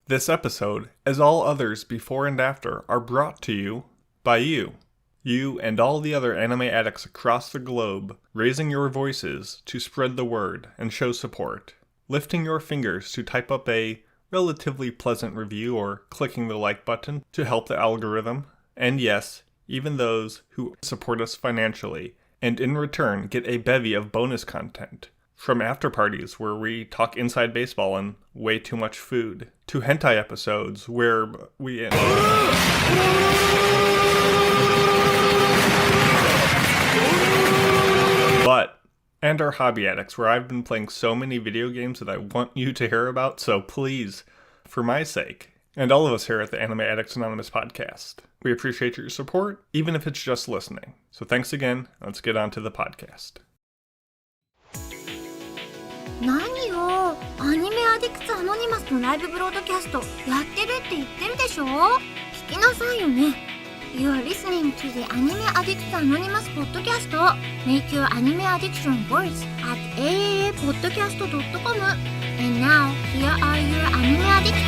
This episode, as all others before and after, are brought to you by you. You and all the other anime addicts across the globe, raising your voices to spread the word and show support, lifting your fingers to type up a relatively pleasant review or clicking the like button to help the algorithm, and yes, even those who support us financially, and in return get a bevy of bonus content. From after parties where we talk inside baseball and way too much food, to hentai episodes where we... And our hobby addicts, where I've been playing so many video games that I want you to hear about, so please, for my sake, and all of us here at the Anime Addicts Anonymous Podcast, we appreciate your support, even if it's just listening. So thanks again, let's get on to the podcast. 何よ、アニメアディクツアノニマスのライブブロードキャストやってるって言ってるでしょ。聞きなさいよね。You are listening to the Anime Addicts Anonymous Podcast. Make your anime addiction worse at AAAPodcast.com. And now, here are your anime addicts.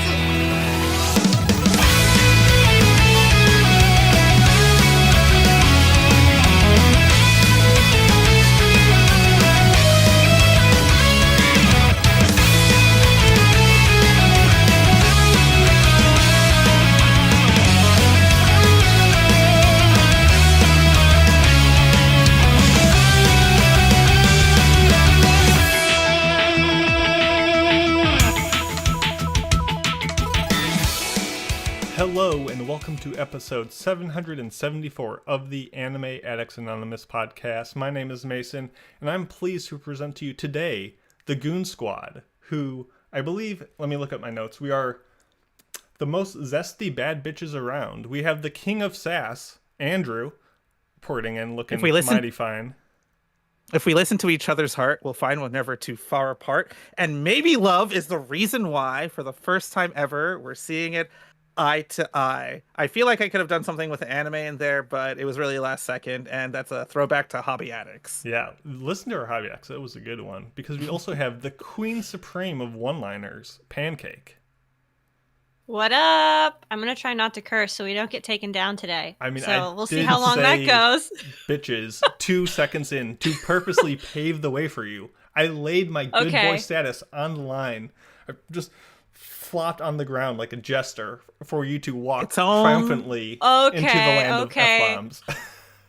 Hello and welcome to episode 774 of the Anime Addicts Anonymous Podcast. My name is Mason, and I'm pleased to present to you today the Goon Squad, who I believe, let me look at my notes, we are the most zesty bad bitches around. We have the king of sass, Andrew, porting and looking mighty fine. If we listen to each other's heart, we'll find we're never too far apart. And maybe love is the reason why, for the first time ever, we're seeing it eye to eye. I feel like I could have done something with the anime in there, but it was really last second, and that's a throwback to Hobby Addicts. Yeah, listen to our Hobby Addicts. That was a good one. Because we also have the Queen Supreme of one-liners, Pancake. What up? I'm going to try not to curse so we don't get taken down today. I mean, so we'll see how long that goes. Bitches, 2 seconds in, to purposely pave the way for you. I laid my good boy status on the line. I just flopped on the ground like a jester for you to walk triumphantly into the land of F-bombs.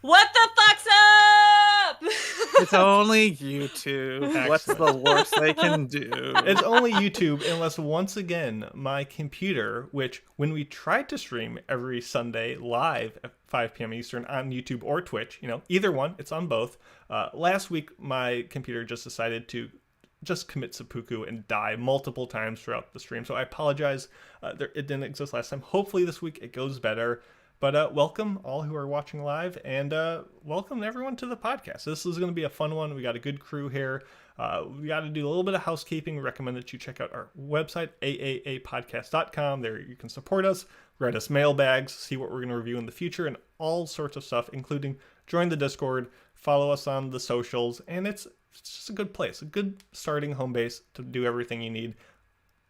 What the fuck's up? It's only YouTube. Excellent. What's the worst they can do? It's only YouTube, unless once again my computer, which when we tried to stream every Sunday live at 5 p.m. Eastern on YouTube or Twitch, either one, it's on both. Last week my computer just decided to just commit seppuku and die multiple times throughout the stream. So I apologize. It didn't exist last time. Hopefully this week it goes better. But welcome all who are watching live, and welcome everyone to the podcast. This is going to be a fun one. We got a good crew here. We got to do a little bit of housekeeping. We recommend that you check out our website, AAAPodcast.com. There you can support us, write us mailbags, see what we're going to review in the future, and all sorts of stuff, including join the Discord, follow us on the socials, and it's just a good place, a good starting home base to do everything you need.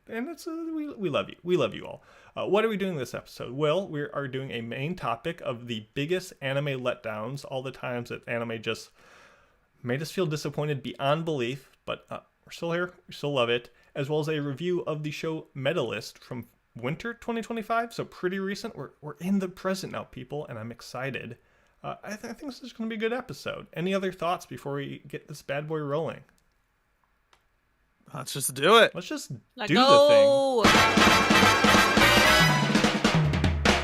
And it's we love you. We love you all. What are we doing this episode? Well, we are doing a main topic of the biggest anime letdowns, all the times that anime just made us feel disappointed beyond belief, but we're still here. We still love it, as well as a review of the show Medalist from winter 2025, so pretty recent. We're in the present now, people, and I'm excited. I think this is going to be a good episode. Any other thoughts before we get this bad boy rolling? Let's just do it. Let's just do the thing.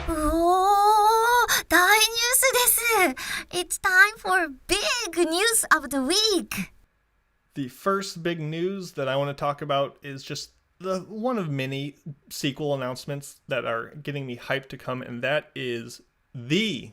おー、大ニュースです。It's time for big news of the week. The first big news that I want to talk about is just the one of many sequel announcements that are getting me hyped to come, and that is the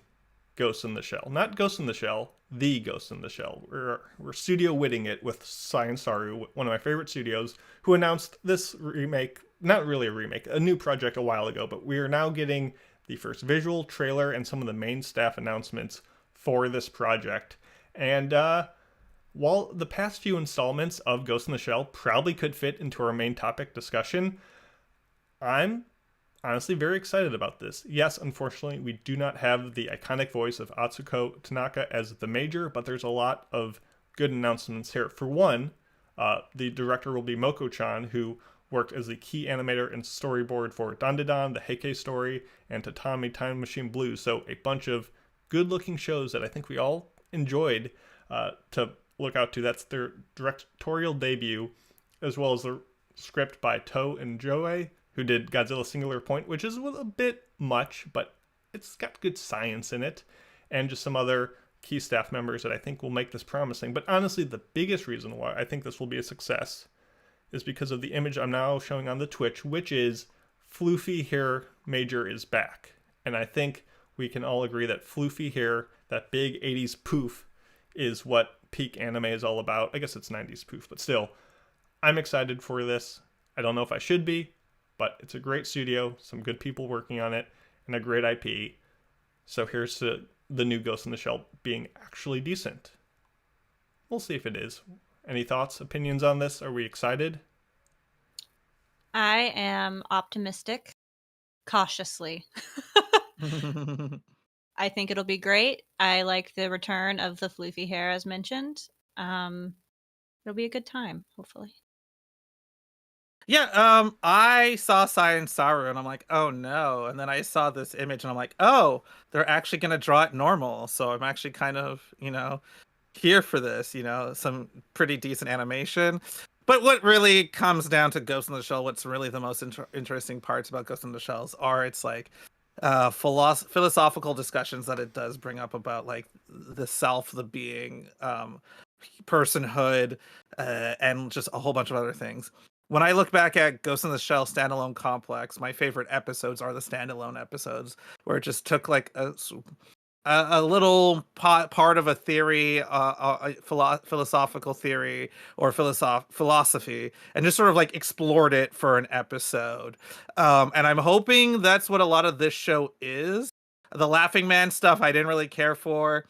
Ghost in the Shell. Not Ghost in the Shell, the Ghost in the Shell. We're studio witting it with Science Saru, one of my favorite studios, who announced this remake, not really a remake, a new project a while ago, but we are now getting the first visual trailer and some of the main staff announcements for this project. And while the past few installments of Ghost in the Shell probably could fit into our main topic discussion, I'm honestly very excited about this. Yes, unfortunately, we do not have the iconic voice of Atsuko Tanaka as the major, but there's a lot of good announcements here. For one, the director will be Moko-chan, who worked as the key animator and storyboard for Dandadan, the Heike story, and Tatami Time Machine Blues. So a bunch of good-looking shows that I think we all enjoyed to look out to. That's their directorial debut, as well as the script by To and Joe, who did Godzilla Singular Point, which is a bit much, but it's got good science in it, and just some other key staff members that I think will make this promising. But honestly, the biggest reason why I think this will be a success is because of the image I'm now showing on the Twitch, which is Floofy Hair Major is back. And I think we can all agree that floofy hair, that big 80s poof, is what peak anime is all about. I guess it's 90s poof, but still, I'm excited for this. I don't know if I should be, but it's a great studio, some good people working on it, and a great IP. So here's to the new Ghost in the Shell being actually decent. We'll see if it is. Any thoughts, opinions on this? Are we excited? I am optimistic, cautiously. I think it'll be great. I like the return of the floofy hair, as mentioned. It'll be a good time, hopefully. Yeah, I saw Science Saru and I'm like, oh no. And then I saw this image and I'm like, oh, they're actually going to draw it normal. So I'm actually kind of, here for this, some pretty decent animation. But what really comes down to Ghost in the Shell, what's really the most interesting parts about Ghost in the Shells are its like philosophical discussions that it does bring up about like the self, the being, personhood, and just a whole bunch of other things. When I look back at Ghost in the Shell standalone complex, my favorite episodes are the standalone episodes where it just took like a little part of a theory, a philosophical theory or philosophy, and just sort of like explored it for an episode. And I'm hoping that's what a lot of this show is. The Laughing Man stuff I didn't really care for.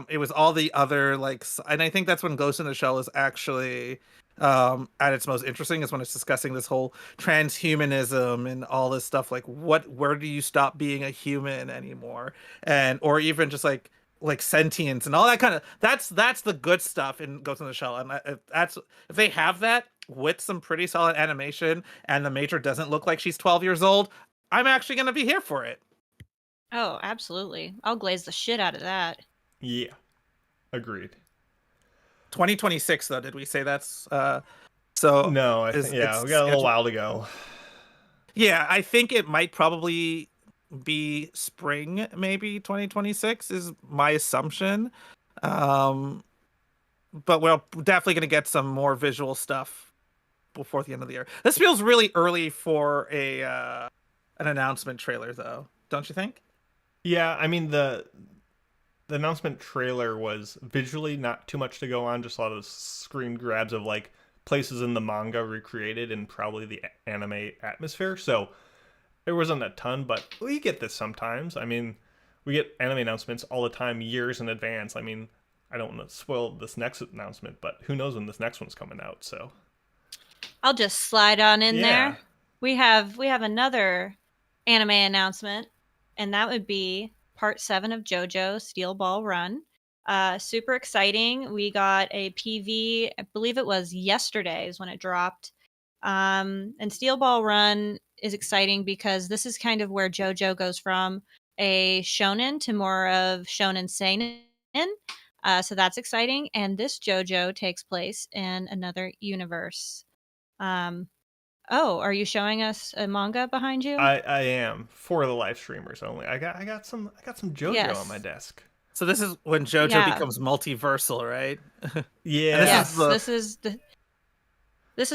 It was all the other and I think that's when Ghost in the Shell is actually at its most interesting, is when it's discussing this whole transhumanism and all this stuff, like where do you stop being a human anymore, and or even just like sentience and all that kind of that's the good stuff in Ghost in the Shell. And if they have that with some pretty solid animation and the major doesn't look like she's 12 years old, I'm actually going to be here for it. Oh, absolutely. I'll glaze the shit out of that. Yeah, agreed. 2026 though, did we say that's so? No, I think we got a little while to go. Yeah, I think it might probably be spring, maybe 2026 is my assumption. But we're definitely going to get some more visual stuff before the end of the year. This feels really early for an announcement trailer though, don't you think? Yeah, I mean the announcement trailer was visually not too much to go on, just a lot of screen grabs of like places in the manga recreated and probably the anime atmosphere. So there wasn't a ton, but we get this sometimes. I mean, we get anime announcements all the time, years in advance. I mean, I don't want to spoil this next announcement, but who knows when this next one's coming out. So I'll just slide on in there. We have another anime announcement, and that would be Part 7 of JoJo Steel Ball Run. Super exciting. We got a PV, I believe it was yesterday is when it dropped. And Steel Ball Run is exciting because this is kind of where JoJo goes from a shonen to more of shonen seinen. So that's exciting. And this JoJo takes place in another universe. Oh, are you showing us a manga behind you? I am, for the live streamers only. I got some JoJo on my desk. So this is when JoJo becomes multiversal, right? Yeah. This is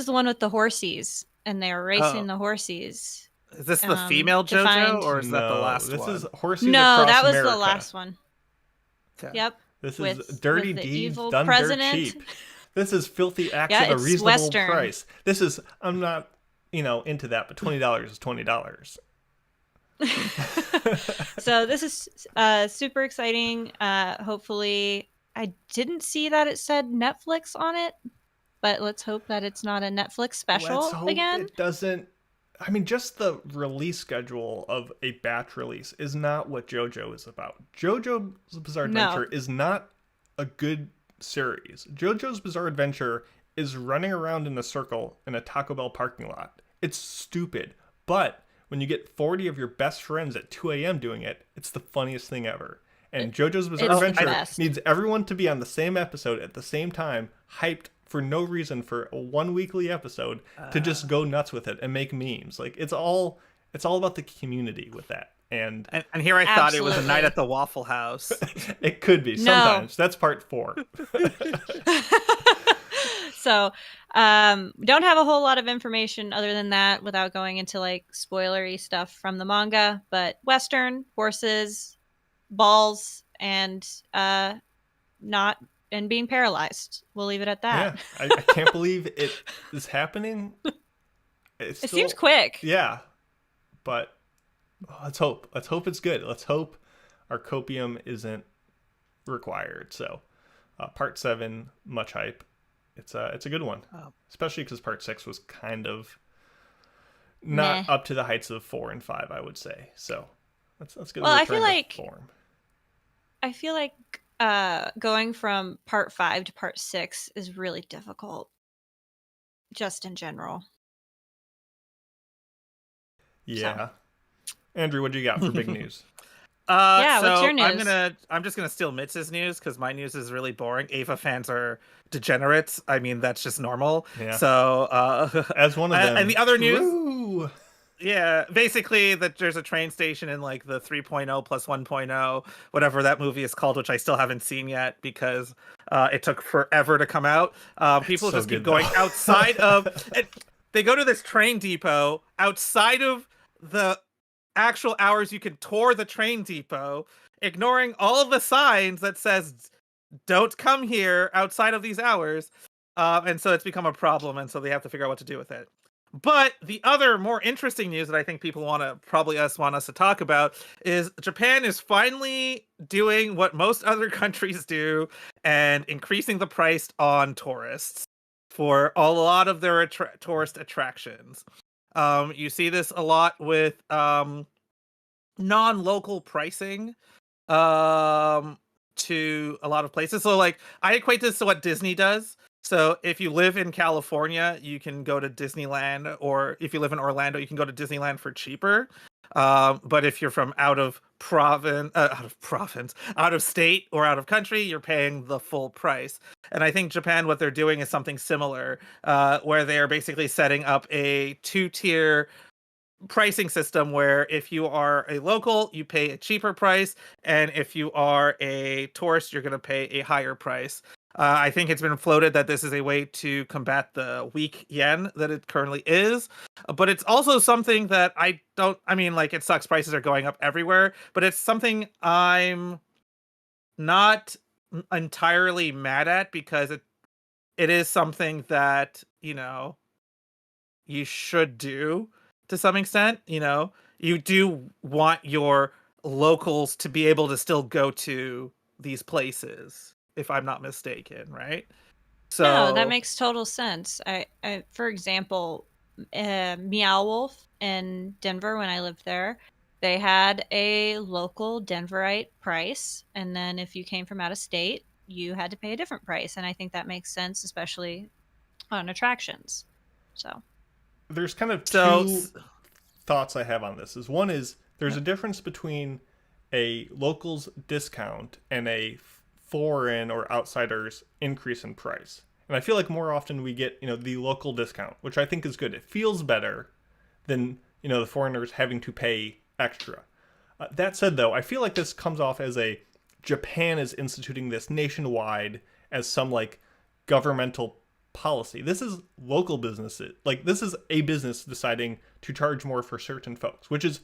the one with the horsies, and they're racing the horsies. Is this the female JoJo, or is that the last one? This is Horses No, Across that was America. the last one. Okay. Yep. This is Dirty with the Deeds evil done president. dirt cheap. This is filthy acts Yeah, at a it's reasonable Western. price. This is, I'm not, into that, but $20 is $20. So this is super exciting. Hopefully, I didn't see that it said Netflix on it, but let's hope that it's not a Netflix special Let's hope again. it doesn't. I mean, just the release schedule of a batch release is not what JoJo is about. JoJo's Bizarre Adventure is not a good series. JoJo's Bizarre Adventure is running around in a circle in a Taco Bell parking lot. It's stupid. But when you get 40 of your best friends at 2 a.m. doing it, it's the funniest thing ever. And JoJo's Bizarre Adventure needs everyone to be on the same episode at the same time, hyped for no reason for a 1 weekly episode to just go nuts with it and make memes. Like it's all about the community with that. And here I thought it was a night at the Waffle House. It could be sometimes. That's part 4. So, don't have a whole lot of information other than that without going into like spoilery stuff from the manga, but Western, horses, balls, and being paralyzed. We'll leave it at that. Yeah, I can't believe it is happening. It seems quick. Yeah, but let's hope. Let's hope it's good. Let's hope our copium isn't required. So, part 7, much hype. It's a good one, especially because part 6 was kind of not up to the heights of 4 and 5, I would say. So let's get a return to form. I feel like going from part 5 to part 6 is really difficult, just in general. Yeah. So. Andrew, what do you got for big news? What's your news? I'm just gonna steal Mitz's news because my news is really boring. Ava fans are degenerates. I mean, that's just normal. Yeah. So as one of them, and the other news, basically that there's a train station in like the 3.0 plus 1.0, whatever that movie is called, which I still haven't seen yet because it took forever to come out. People just keep going outside of. They go to this train depot outside of the actual hours you can tour the train depot, ignoring all of the signs that says don't come here outside of these hours, and so it's become a problem, and so they have to figure out what to do with it. But the other more interesting news that I think people want us to talk about is Japan is finally doing what most other countries do and increasing the price on tourists for a lot of their tourist attractions. You see this a lot with non-local pricing to a lot of places. So like I equate this to what Disney does. So if you live in California, you can go to Disneyland, or if you live in Orlando, you can go to Disneyland for cheaper. But if you're from out of state or out of country, you're paying the full price. And I think Japan, what they're doing is something similar, where they are basically setting up a 2-tier pricing system where if you are a local, you pay a cheaper price, and if you are a tourist, you're going to pay a higher price. I think it's been floated that this is a way to combat the weak yen that it currently is, but it's also something that it sucks prices are going up everywhere, but it's something I'm not entirely mad at because it is something that, you should do to some extent. You do want your locals to be able to still go to these places, if I'm not mistaken, right? So no, that makes total sense. I for example, Meow Wolf in Denver, when I lived there, they had a local Denverite price, and then if you came from out of state, you had to pay a different price. And I think that makes sense, especially on attractions. So there's kind of two thoughts I have on this. One is there's a difference between a local's discount and a foreign or outsiders increase in price. And I feel like more often we get, the local discount, which I think is good. It feels better than, the foreigners having to pay extra. That said, though, I feel like this comes off as Japan is instituting this nationwide as some governmental policy. This is local businesses. This is a business deciding to charge more for certain folks, which is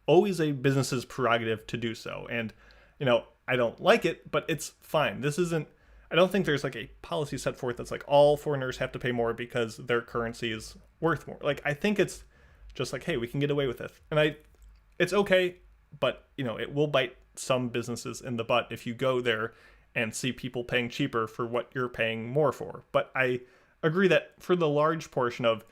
always a business's prerogative to do so. And, I don't like it, but it's fine. I don't think there's a policy set forth that's all foreigners have to pay more because their currency is worth more. I think it's just hey, we can get away with it. And it's okay, but it will bite some businesses in the butt if you go there and see people paying cheaper for what you're paying more for. But I agree that for the large portion of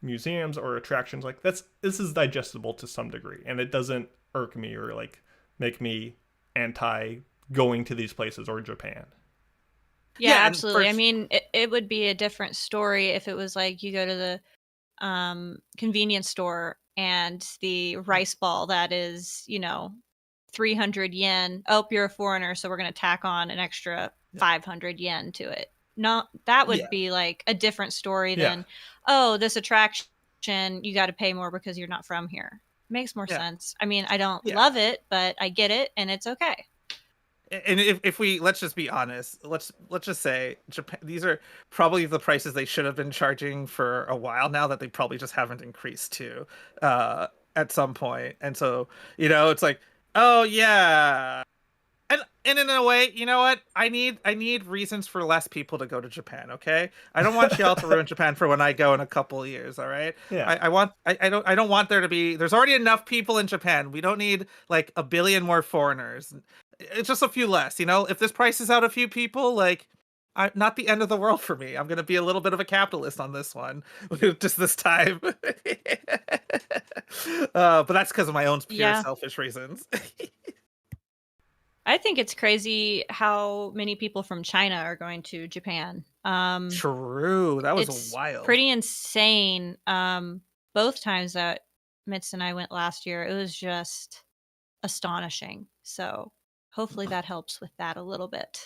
museums or attractions, like this is digestible to some degree, and it doesn't irk me or like make me anti going to these places or Japan. Yeah, absolutely. I mean, it would be a different story if it was like you go to the convenience store and the rice ball that is, 300 yen. Oh, you're a foreigner, so we're going to tack on an extra 500 yen to it. No, that would be like a different story than, oh, this attraction, you got to pay more because you're not from here. Makes more sense. I mean, I don't love it, but I get it, and it's okay. And if we, let's just be honest, let's just say Japan, these are probably the prices they should have been charging for a while now that they probably just haven't increased to at some point. And so, it's like, oh yeah. And in a way, you know what? I need reasons for less people to go to Japan, okay? I don't want y'all to ruin Japan for when I go in a couple of years, all right? Yeah. I don't want there to be, there's already enough people in Japan. We don't need like a billion more foreigners. It's just a few less, If this prices out a few people, like, not the end of the world for me. I'm going to be a little bit of a capitalist on this one, just this time. But that's because of my own pure selfish reasons. I think it's crazy how many people from China are going to Japan. True. That was wild. Pretty insane. Both times that Mitz and I went last year, it was just astonishing. So hopefully that helps with that a little bit.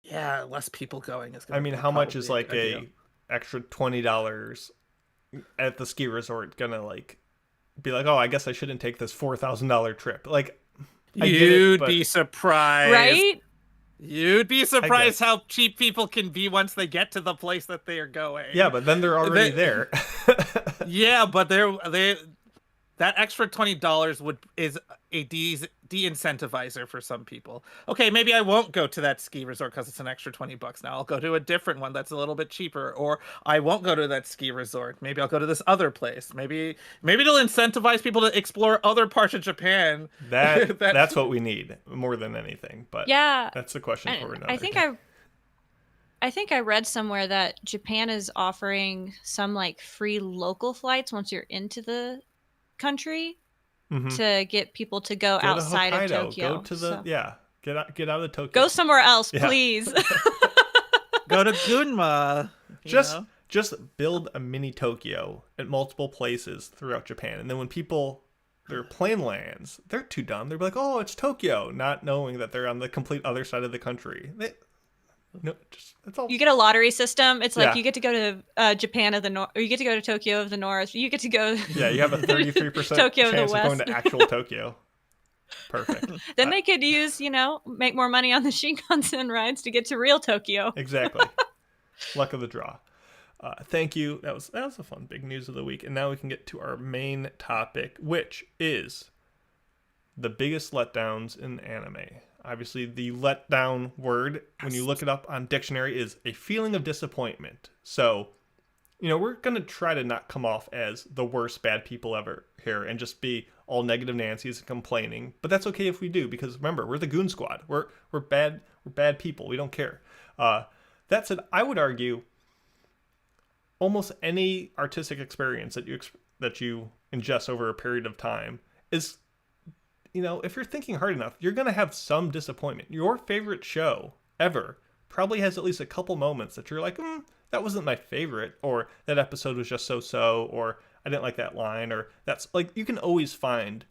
Yeah, less people going is. I mean, how much is like a extra $20 at the ski resort gonna like be like? Oh, I guess I shouldn't take this $4,000 trip. Like, you'd be surprised, right? You'd be surprised how cheap people can be once they get to the place that they are going. Yeah, but then they're already there. Yeah, but that extra $20 is a de-incentivizer for some people. Okay, maybe I won't go to that ski resort because it's an extra $20 now. I'll go to a different one that's a little bit cheaper, or I won't go to that ski resort. Maybe I'll go to this other place. Maybe it'll incentivize people to explore other parts of Japan. That's what we need more than anything. But that's the question for another. I think I read somewhere that Japan is offering some like free local flights once you're into the country to get people to go outside of Tokyo. Go to the get out of Tokyo. Go somewhere else, please. Go to Gunma. Just build a mini Tokyo at multiple places throughout Japan, and then when their plane lands, they're too dumb. They're like, "Oh, it's Tokyo," not knowing that they're on the complete other side of the country. That's all. You get a lottery system. It's like you get to go to Japan of the North, or you get to go to Tokyo of the North. You get to go. Yeah, you have a 33% Tokyo chance of the West. going to actual Tokyo. Perfect. Then they could use, make more money on the Shinkansen rides to get to real Tokyo. Exactly. Luck of the draw. Thank you. That was a fun big news of the week, and now we can get to our main topic, which is the biggest letdowns in anime. Obviously, the letdown word, when you look it up on dictionary, is a feeling of disappointment. So, we're going to try to not come off as the worst bad people ever here and just be all negative Nancy's and complaining. But that's okay if we do, because remember, we're the Goon Squad. We're bad people. We don't care. That said, I would argue almost any artistic experience that you ingest over a period of time is, if you're thinking hard enough, you're going to have some disappointment. Your favorite show ever probably has at least a couple moments that you're like, that wasn't my favorite, or that episode was just so-so, or I didn't like that line, or that's like, you can always find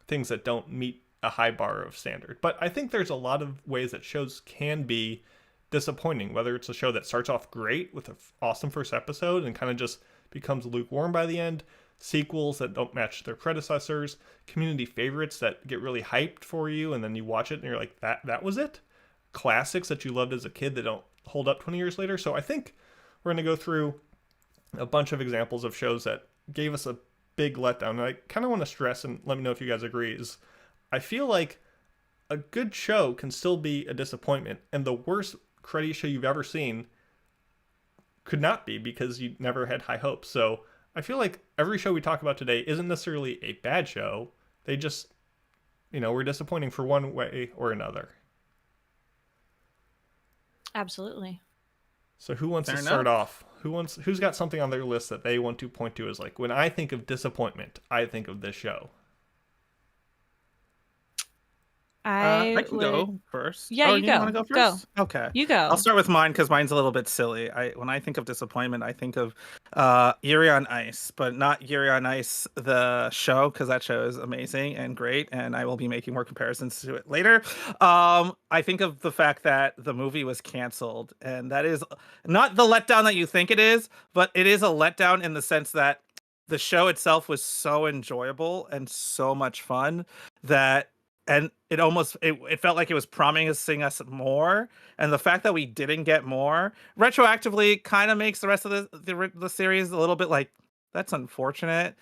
things that don't meet a high bar of standard. But I think there's a lot of ways that shows can be disappointing, whether it's a show that starts off great with an awesome first episode and kind of just becomes lukewarm by the end, sequels that don't match their predecessors, community favorites that get really hyped for you and then you watch it and you're like, that was it? Classics that you loved as a kid that don't hold up 20 years later. So I think we're going to go through a bunch of examples of shows that gave us a big letdown. And I kind of want to stress, and let me know if you guys agree, is I feel like a good show can still be a disappointment, and the worst cruddy show you've ever seen could not be, because you never had high hopes. So I feel like every show we talk about today isn't necessarily a bad show. They just, were disappointing for one way or another. Absolutely. So who wants to start off? Who's got something on their list that they want to point to as like, when I think of disappointment, I think of this show. I can go first. Yeah, oh, you go. Want to go first? Go. Okay. You go. I'll start with mine because mine's a little bit silly. When I think of disappointment, I think of Yuri on Ice, but not Yuri on Ice the show, because that show is amazing and great, and I will be making more comparisons to it later. I think of the fact that the movie was canceled, and that is not the letdown that you think it is, but it is a letdown in the sense that the show itself was so enjoyable and so much fun that and it felt like it was promising us more, and the fact that we didn't get more retroactively kind of makes the rest of the series a little bit like, that's unfortunate.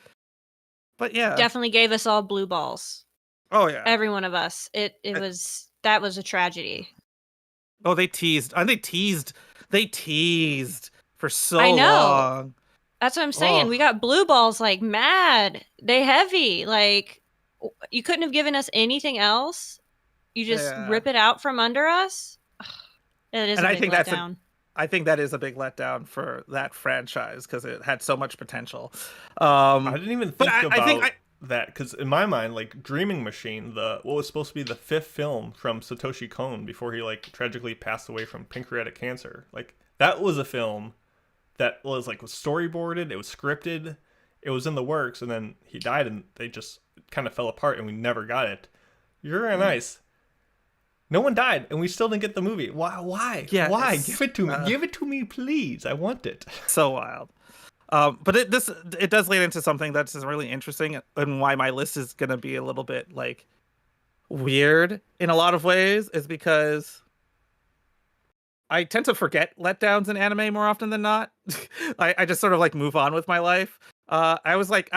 But yeah, definitely gave us all blue balls. Oh yeah, every one of us. That was a tragedy. Oh, they teased for so long. That's what I'm saying. We got blue balls like mad. They heavy. Like, you couldn't have given us anything else. You just rip it out from under us. It is a big letdown. I think that is a big letdown for that franchise because it had so much potential. I didn't even think about that, because in my mind, like, Dreaming Machine, what was supposed to be the 5th film from Satoshi Kon before he like tragically passed away from pancreatic cancer, like, that was a film that was storyboarded, it was scripted, it was in the works, and then he died and they just kind of fell apart and we never got it. You're nice. No one died and we still didn't get the movie. Why? Yeah, why? Give it to me. Give it to me, please. I want it. So wild. But it does lead into something that's really interesting, and why my list is going to be a little bit like weird in a lot of ways is because I tend to forget letdowns in anime more often than not. I just sort of like move on with my life. I was like,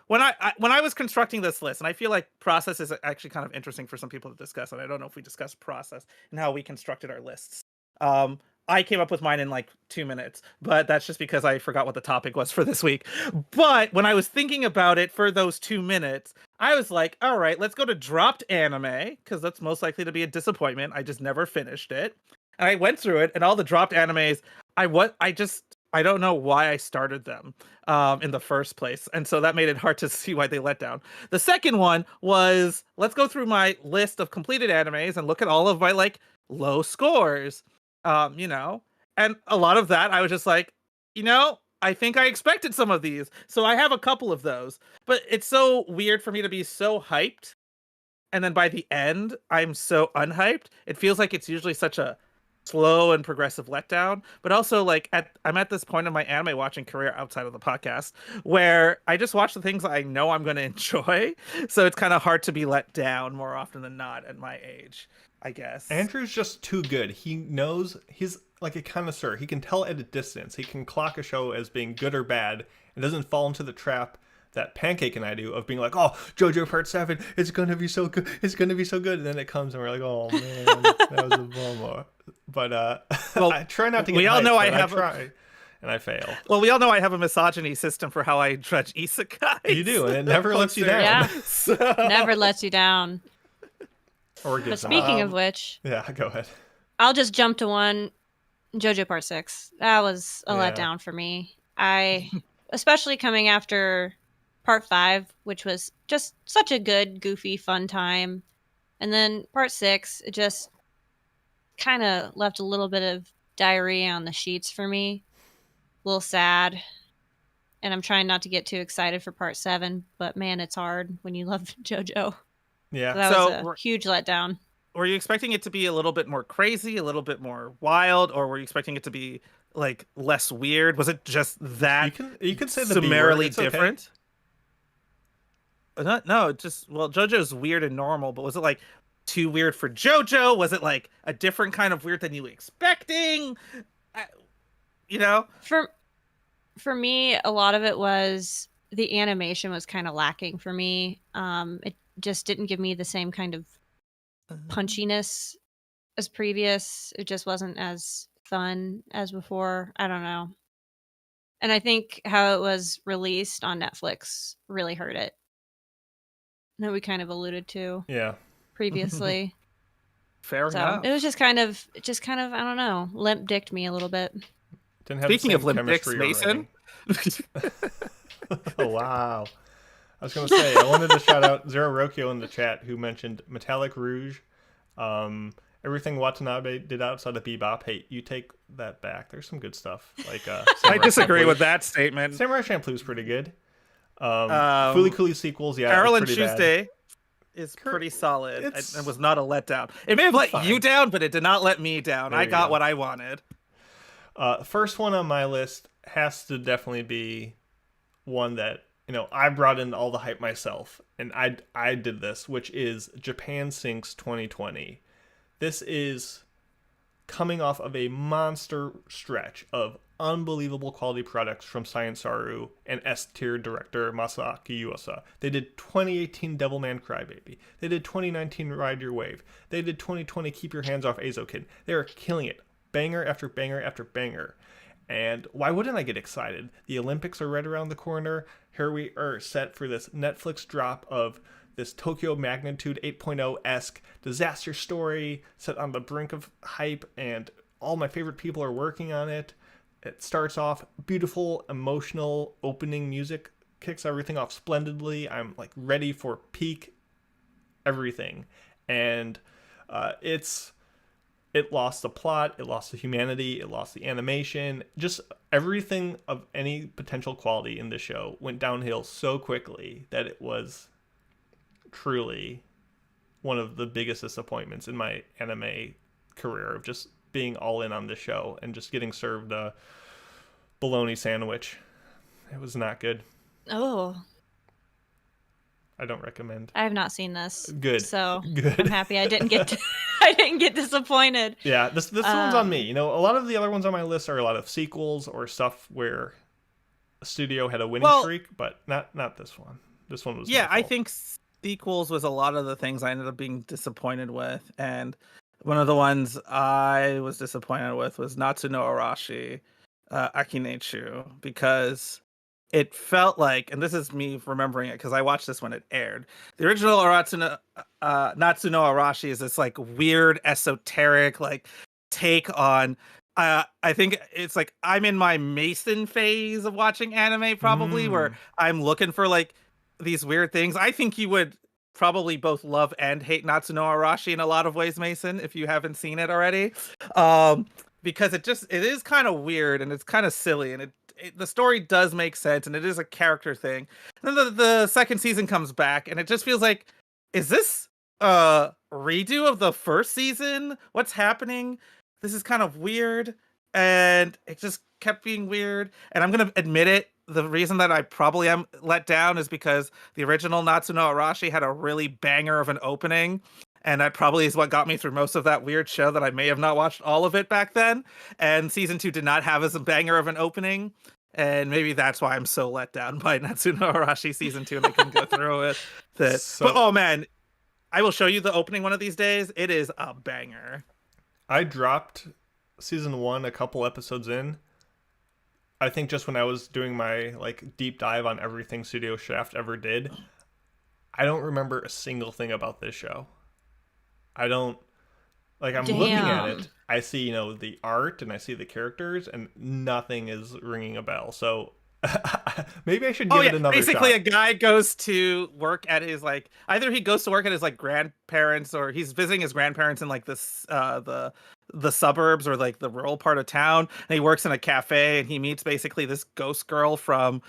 when I was constructing this list, and I feel like process is actually kind of interesting for some people to discuss, and I don't know if we discussed process and how we constructed our lists. I came up with mine in like 2 minutes, but that's just because I forgot what the topic was for this week. But when I was thinking about it for those 2 minutes, I was like, all right, let's go to dropped anime, because that's most likely to be a disappointment. I just never finished it. And I went through it, and all the dropped animes, I don't know why I started them in the first place. And so that made it hard to see why they let down. The second one was, let's go through my list of completed animes and look at all of my like low scores. And a lot of that I was just like, I think I expected some of these. So I have a couple of those, but it's so weird for me to be so hyped, and then by the end I'm so unhyped. It feels like it's usually such a slow and progressive letdown, but also like I'm at this point in my anime watching career outside of the podcast where I just watch the things I know I'm going to enjoy. So it's kind of hard to be let down more often than not at my age, I guess. Andrew's just too good. He knows, he's like a connoisseur. He can tell at a distance. He can clock a show as being good or bad and doesn't fall into the trap that Pancake and I do of being like, oh, JoJo Part 7, it's going to be so good. It's going to be so good. And then it comes and we're like, oh, man, that was a bummer. But well, I try not to get hyped, and I fail. Well, we all know I have a misogyny system for how I judge isekai. You do, and it never lets you down. Yeah, never lets you down. But speaking of which, yeah, go ahead. I'll just jump to one. JoJo Part 6. That was a letdown for me. Especially coming after Part 5, which was just such a good, goofy, fun time. And then Part 6, it just kind of left a little bit of diarrhea on the sheets for me. A little sad. And I'm trying not to get too excited for Part 7, but man, it's hard when you love JoJo. Yeah. So that was a huge letdown. Were you expecting it to be a little bit more crazy, a little bit more wild, or were you expecting it to be like less weird? Was it just that you can say the summarily different? Okay. No, JoJo's weird and normal, but was it like too weird for JoJo? Was it like a different kind of weird than you were expecting? For me, a lot of it was the animation was kind of lacking for me. It just didn't give me the same kind of punchiness as previous. It just wasn't as fun as before. I don't know. And I think how it was released on Netflix really hurt it. That we kind of alluded to previously. Fair enough. It was just kind of I don't know, limp dicked me a little bit. Didn't have Speaking the of same limp dicks, chemistry or Mason. Oh, wow. I was going to say, I wanted to shout out Zero Rokio in the chat who mentioned Metallic Rouge. Everything Watanabe did outside of Bebop. Hey, you take that back. There's some good stuff. Like I disagree with that statement. Samurai Champloo's pretty good. Fooly Cooly sequels, yeah. Carol and pretty Tuesday is pretty solid. It was not a letdown. It may have let you down, but it did not let me down. I got what I wanted. First one on my list has to definitely be one that, I brought in all the hype myself, and I did this, which is Japan Sinks 2020. This is coming off of a monster stretch of unbelievable quality products from Science Saru and S-tier director Masaaki Yuasa. They did 2018 Devilman Crybaby. They did 2019 Ride Your Wave. They did 2020 Keep Your Hands Off Eizouken. They are killing it. Banger after banger after banger. And why wouldn't I get excited? The Olympics are right around the corner. Here we are set for this Netflix drop of this Tokyo Magnitude 8.0-esque disaster story set on the brink of hype, and all my favorite people are working on it. It starts off beautiful, emotional opening music, kicks everything off splendidly. I'm like ready for peak everything. And it lost the plot, it lost the humanity, it lost the animation. Just everything of any potential quality in the show went downhill so quickly that it was truly one of the biggest disappointments in my anime career, of just being all in on the show and just getting served a bologna sandwich. It was not good. Oh. I don't recommend. I have not seen this. Good. So good. I'm happy I didn't get I didn't get disappointed. Yeah, this one's on me. A lot of the other ones on my list are a lot of sequels or stuff where a studio had a winning streak, but not this one. This one was I think sequels was a lot of the things I ended up being disappointed with, and one of the ones I was disappointed with was Natsu no Arashi Akinechu, because it felt like, and this is me remembering it because I watched this when it aired, the original Natsu no Arashi is this like weird esoteric like take on I think it's like I'm in my Mason phase of watching anime probably, where I'm looking for like these weird things. I think you would probably both love and hate Natsu no Arashi in a lot of ways, Mason, if you haven't seen it already. Because it is kind of weird and it's kind of silly, and the story does make sense, and it is a character thing. And then the second season comes back, and it just feels like, is this a redo of the first season? What's happening? This is kind of weird, and it just kept being weird. And I'm gonna admit it, the reason that I probably am let down is because the original Natsu no Arashi had a really banger of an opening, and that probably is what got me through most of that weird show that I may have not watched all of it back then. And season 2 did not have as a banger of an opening, and maybe that's why I'm so let down by Natsu no Arashi season 2 and I couldn't go through it. But oh man, I will show you the opening one of these days. It is a banger. I dropped season 1 a couple episodes in. I think just when I was doing my like deep dive on everything Studio Shaft ever did. I don't remember a single thing about this show. I don't, like, I'm looking at it, I see, the art and I see the characters, and nothing is ringing a bell. So maybe I should give it another basically shot. A guy goes to work at his like, either he goes to work at his like grandparents, or he's visiting his grandparents in like this the suburbs or like the rural part of town, and he works in a cafe, and he meets basically this ghost girl from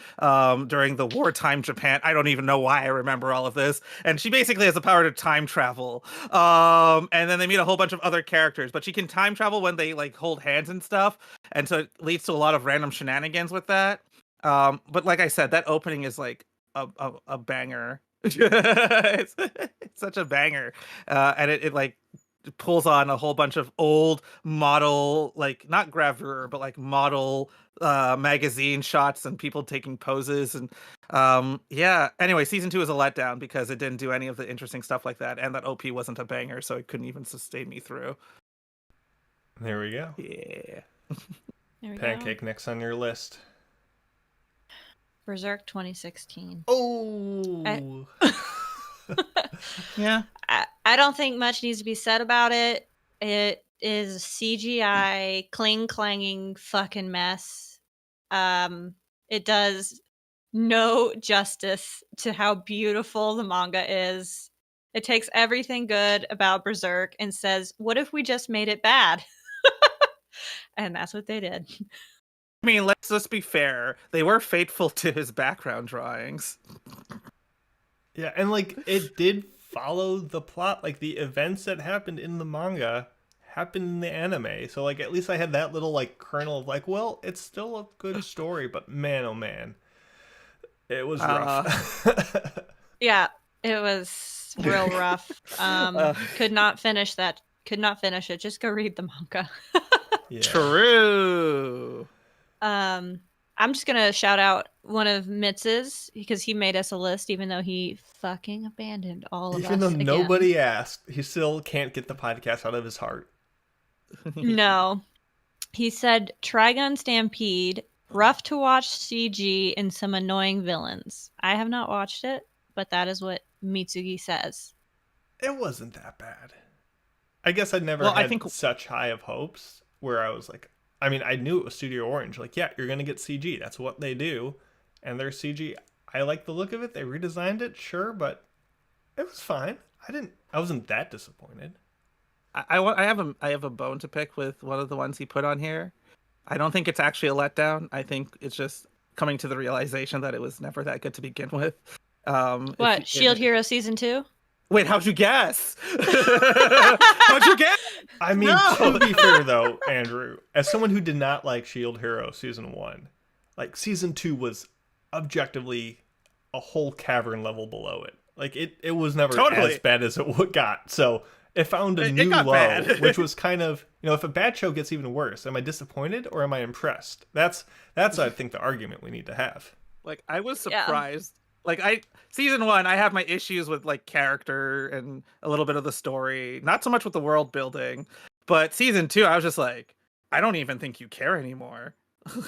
during the wartime Japan. I don't even know why I remember all of this, and she basically has the power to time travel, and then they meet a whole bunch of other characters, but she can time travel when they like hold hands and stuff, and so it leads to a lot of random shenanigans with that. But like I said, that opening is like a banger. it's such a banger, and it like pulls on a whole bunch of old model, like not gravure, but like model magazine shots and people taking poses. And anyway, season 2 is a letdown because it didn't do any of the interesting stuff like that, and that OP wasn't a banger, so it couldn't even sustain me through. There we go. Yeah. Pancake next on your list. Berserk 2016. Oh. Yeah. I don't think much needs to be said about it. It is a CGI clang-clanging fucking mess. It does no justice to how beautiful the manga is. It takes everything good about Berserk and says, what if we just made it bad? And that's what they did. I mean, let's just be fair. They were faithful to his background drawings. Yeah, and like it did follow the plot. Like the events that happened in the manga happened in the anime. So like at least I had that little like kernel of like, well, it's still a good story, but man, oh man, it was rough. Yeah, it was real rough. Could not finish that. Could not finish it. Just go read the manga. Yeah. True. I'm just gonna shout out one of Mitz's because he made us a list, even though he fucking abandoned all of us. Even though again. nobody asked, he still can't get the podcast out of his heart. No, he said Trigun Stampede, rough to watch CG, and some annoying villains. I have not watched it, but that is what Mitsugi says. It wasn't that bad. I guess I'd never had such high of hopes where I was like, I mean, I knew it was Studio Orange. Like, yeah, you're going to get CG. That's what they do. And their CG, I like the look of it. They redesigned it, sure, but it was fine. I wasn't that disappointed. I have a bone to pick with one of the ones he put on here. I don't think it's actually a letdown. I think it's just coming to the realization that it was never that good to begin with. What, Shield Hero Season 2? Wait, how'd you guess? How'd you guess? I mean, to be fair, though, Andrew, as someone who did not like Shield Hero Season 1, like, Season 2 was objectively a whole cavern level below it. Like, it was never as bad as it got. So, it found a new low, which was kind of, you know, if a bad show gets even worse, am I disappointed or am I impressed? That's I think, the argument we need to have. Like, I was surprised. Yeah. Like season 1, I have my issues with like character and a little bit of the story, not so much with the world building. But season 2, I was just like, I don't even think you care anymore.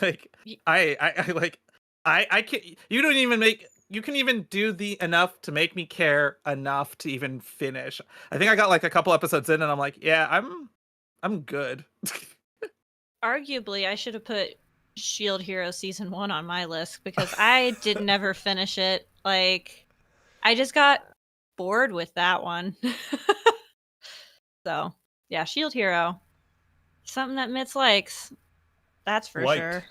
Like I can't. You can even do the enough to make me care enough to even finish. I think I got like a couple episodes in, and I'm like, yeah, I'm good. Arguably, I should have put Shield Hero Season 1 on my list because I did never finish it. Like, I just got bored with that one. So, yeah, Shield Hero. Something that Mitz likes. That's for sure.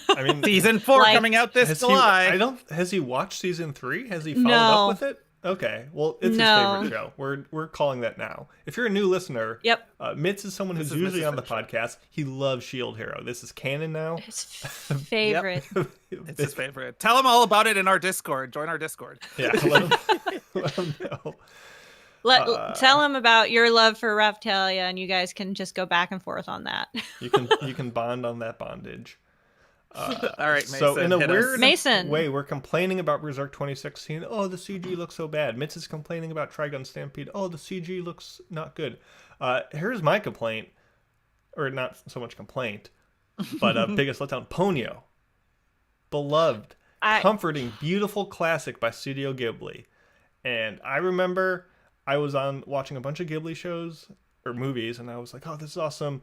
I mean, Season 4 coming out this July. Has he watched Season 3? Has he followed up with it? Okay, well, it's his favorite show. We're calling that now. If you're a new listener, Mitz is someone who's usually on the podcast. He loves Shield Hero. This is canon now. His favorite. It's his favorite. Tell him all about it in our Discord. Join our Discord. Yeah, let him know. Tell him about your love for Raphtalia, and you guys can just go back and forth on that. You can bond on that bondage. All right, Mason. So in a weird Mason. way, we're complaining about Berserk 2016. Oh, the CG looks so bad. Mitz is complaining about Trigun Stampede. Oh, the CG looks not good. Here's my complaint, or not so much complaint, but biggest letdown. Ponyo, beloved, comforting, beautiful classic by Studio Ghibli. And I remember I was watching a bunch of Ghibli shows or movies, and I was like, oh, this is awesome.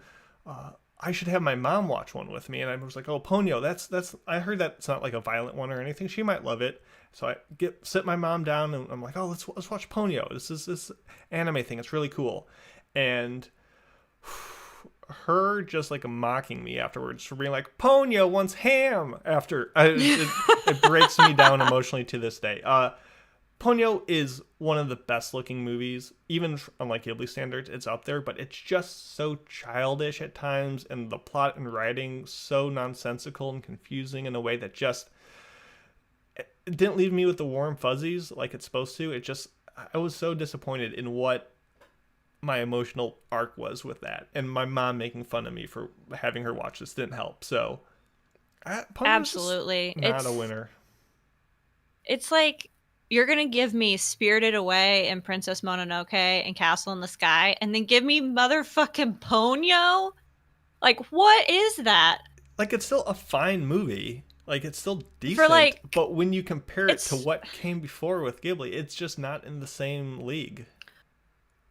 I should have my mom watch one with me. And I was like, oh, Ponyo, that's I heard that's not like a violent one or anything. She might love it. So I sit my mom down and I'm like, oh, let's watch Ponyo. This is this anime thing. It's really cool. And her just like mocking me afterwards for being like, Ponyo wants ham after. It breaks me down emotionally to this day. Ponyo is one of the best looking movies, even on like Ghibli standards. It's up there, but it's just so childish at times, and the plot and writing so nonsensical and confusing in a way that just it didn't leave me with the warm fuzzies like it's supposed to. I was so disappointed in what my emotional arc was with that, and my mom making fun of me for having her watch this didn't help. So, absolutely, not a winner. It's like, you're going to give me Spirited Away and Princess Mononoke and Castle in the Sky, and then give me motherfucking Ponyo? Like, what is that? Like, it's still a fine movie. Like, it's still decent. But when you compare it to what came before with Ghibli, it's just not in the same league.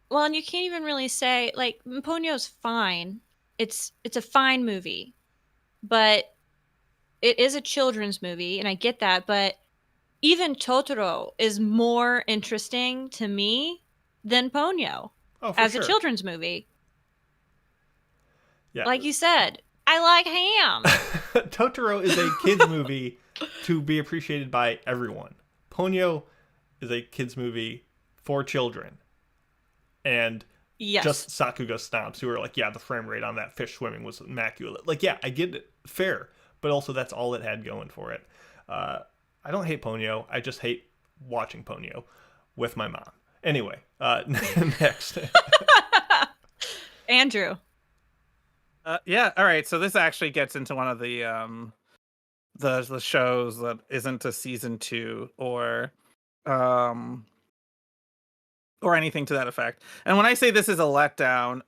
Well, and you can't even really say like Ponyo's fine. It's a fine movie, but it is a children's movie, and I get that. But even Totoro is more interesting to me than Ponyo as a children's movie. Yeah, like you said, I like ham. Totoro is a kids movie to be appreciated by everyone. Ponyo is a kids movie for children. And just Sakuga snobs who are like, yeah, the frame rate on that fish swimming was immaculate. Like, yeah, I get it. Fair. But also that's all it had going for it. I don't hate Ponyo. I just hate watching Ponyo with my mom. Anyway, next. Andrew. Yeah, all right. So this actually gets into one of the shows that isn't a season 2 or anything to that effect. And when I say this is a letdown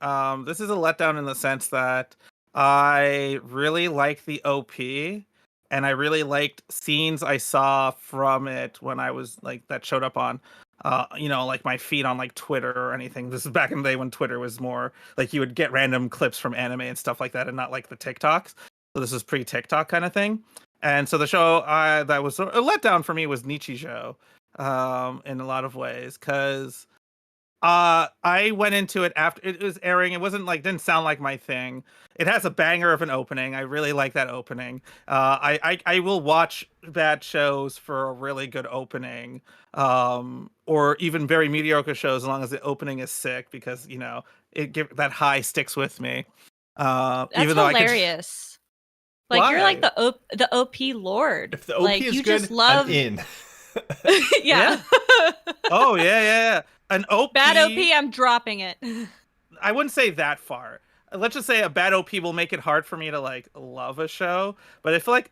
in the sense that I really like the OP, and I really liked scenes I saw from it when I was like that showed up on like my feed on like Twitter or anything. This is back in the day when Twitter was more like you would get random clips from anime and stuff like that, and not like the TikToks. So this is pre-TikTok kind of thing. And so the show that was a letdown for me was Nichijou, in a lot of ways, because I went into it after it was airing. It wasn't like, didn't sound like my thing. It has a banger of an opening. I really like that opening. I will watch bad shows for a really good opening, or even very mediocre shows as long as the opening is sick, because that high sticks with me. That's even though hilarious. You're like the OP lord. If the OP is you good, just love... I'm in. Yeah. Oh yeah. An OP. Bad OP, I'm dropping it. I wouldn't say that far. Let's just say a bad OP will make it hard for me to like love a show. But if like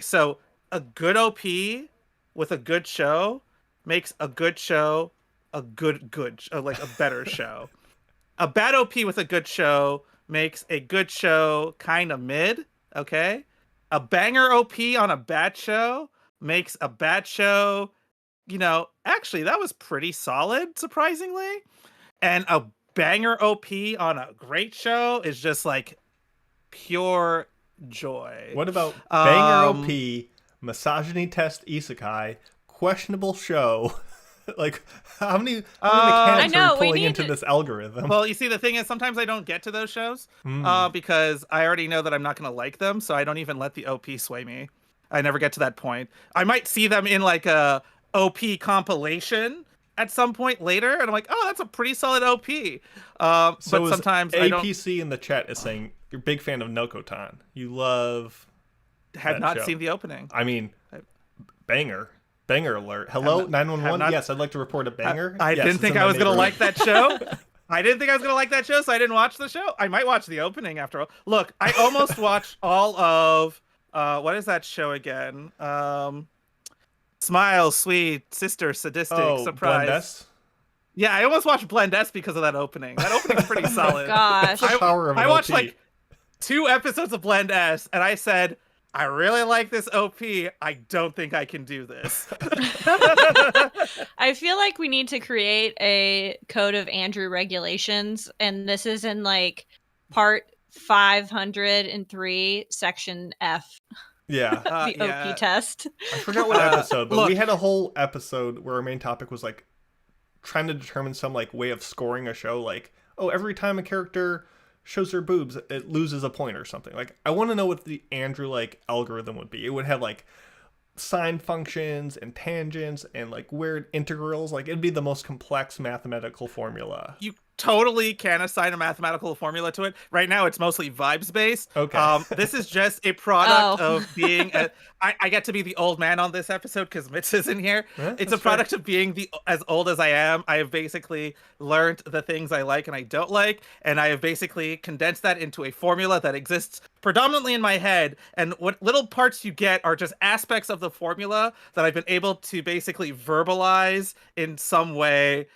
so a good OP with a good show makes a good show a like a better show. A bad OP with a good show makes a good show kind of mid. Okay, a banger OP on a bad show makes a bad show. Actually, that was pretty solid, surprisingly. And a banger OP on a great show is just like pure joy. What about banger OP, misogyny test isekai, questionable show? Like, how many mechanics are we pulling into this algorithm? Well, you see, the thing is, sometimes I don't get to those shows because I already know that I'm not going to like them, so I don't even let the OP sway me. I never get to that point. I might see them in like a OP compilation at some point later, and I'm like, oh, that's a pretty solid OP. But sometimes I don't. APC in the chat is saying you're a big fan of Nokotan. You love. Have not seen the opening. I mean, banger alert. Hello, 911. Yes, I'd like to report a banger. I didn't think I was going to like that show. I didn't think I was going to like that show, so I didn't watch the show. I might watch the opening after all. Look, I almost watched all of what is that show again? Smile, Sweet, Sister, Sadistic, Surprise. Blend-S? Yeah, I almost watched Blend-S because of that opening. That opening's pretty solid. Gosh. I watched like 2 episodes of Blend-S, and I said, I really like this OP. I don't think I can do this. I feel like we need to create a code of Andrew regulations, and this is in like part 503, section F. Yeah. The OP test. I forgot what episode, but we had a whole episode where our main topic was like trying to determine some like way of scoring a show. Like, oh, every time a character shows their boobs, it loses a point or something. Like, I want to know what the Andrew like algorithm would be. It would have like sine functions and tangents and like weird integrals. Like, it'd be the most complex mathematical formula. You totally can assign a mathematical formula to it. Right now, it's mostly vibes based. Okay. This is just a product of being. I get to be the old man on this episode because Mitz is in here. Yeah, it's a product of being as old as I am. I have basically learned the things I like and I don't like, and I have basically condensed that into a formula that exists predominantly in my head. And what little parts you get are just aspects of the formula that I've been able to basically verbalize in some way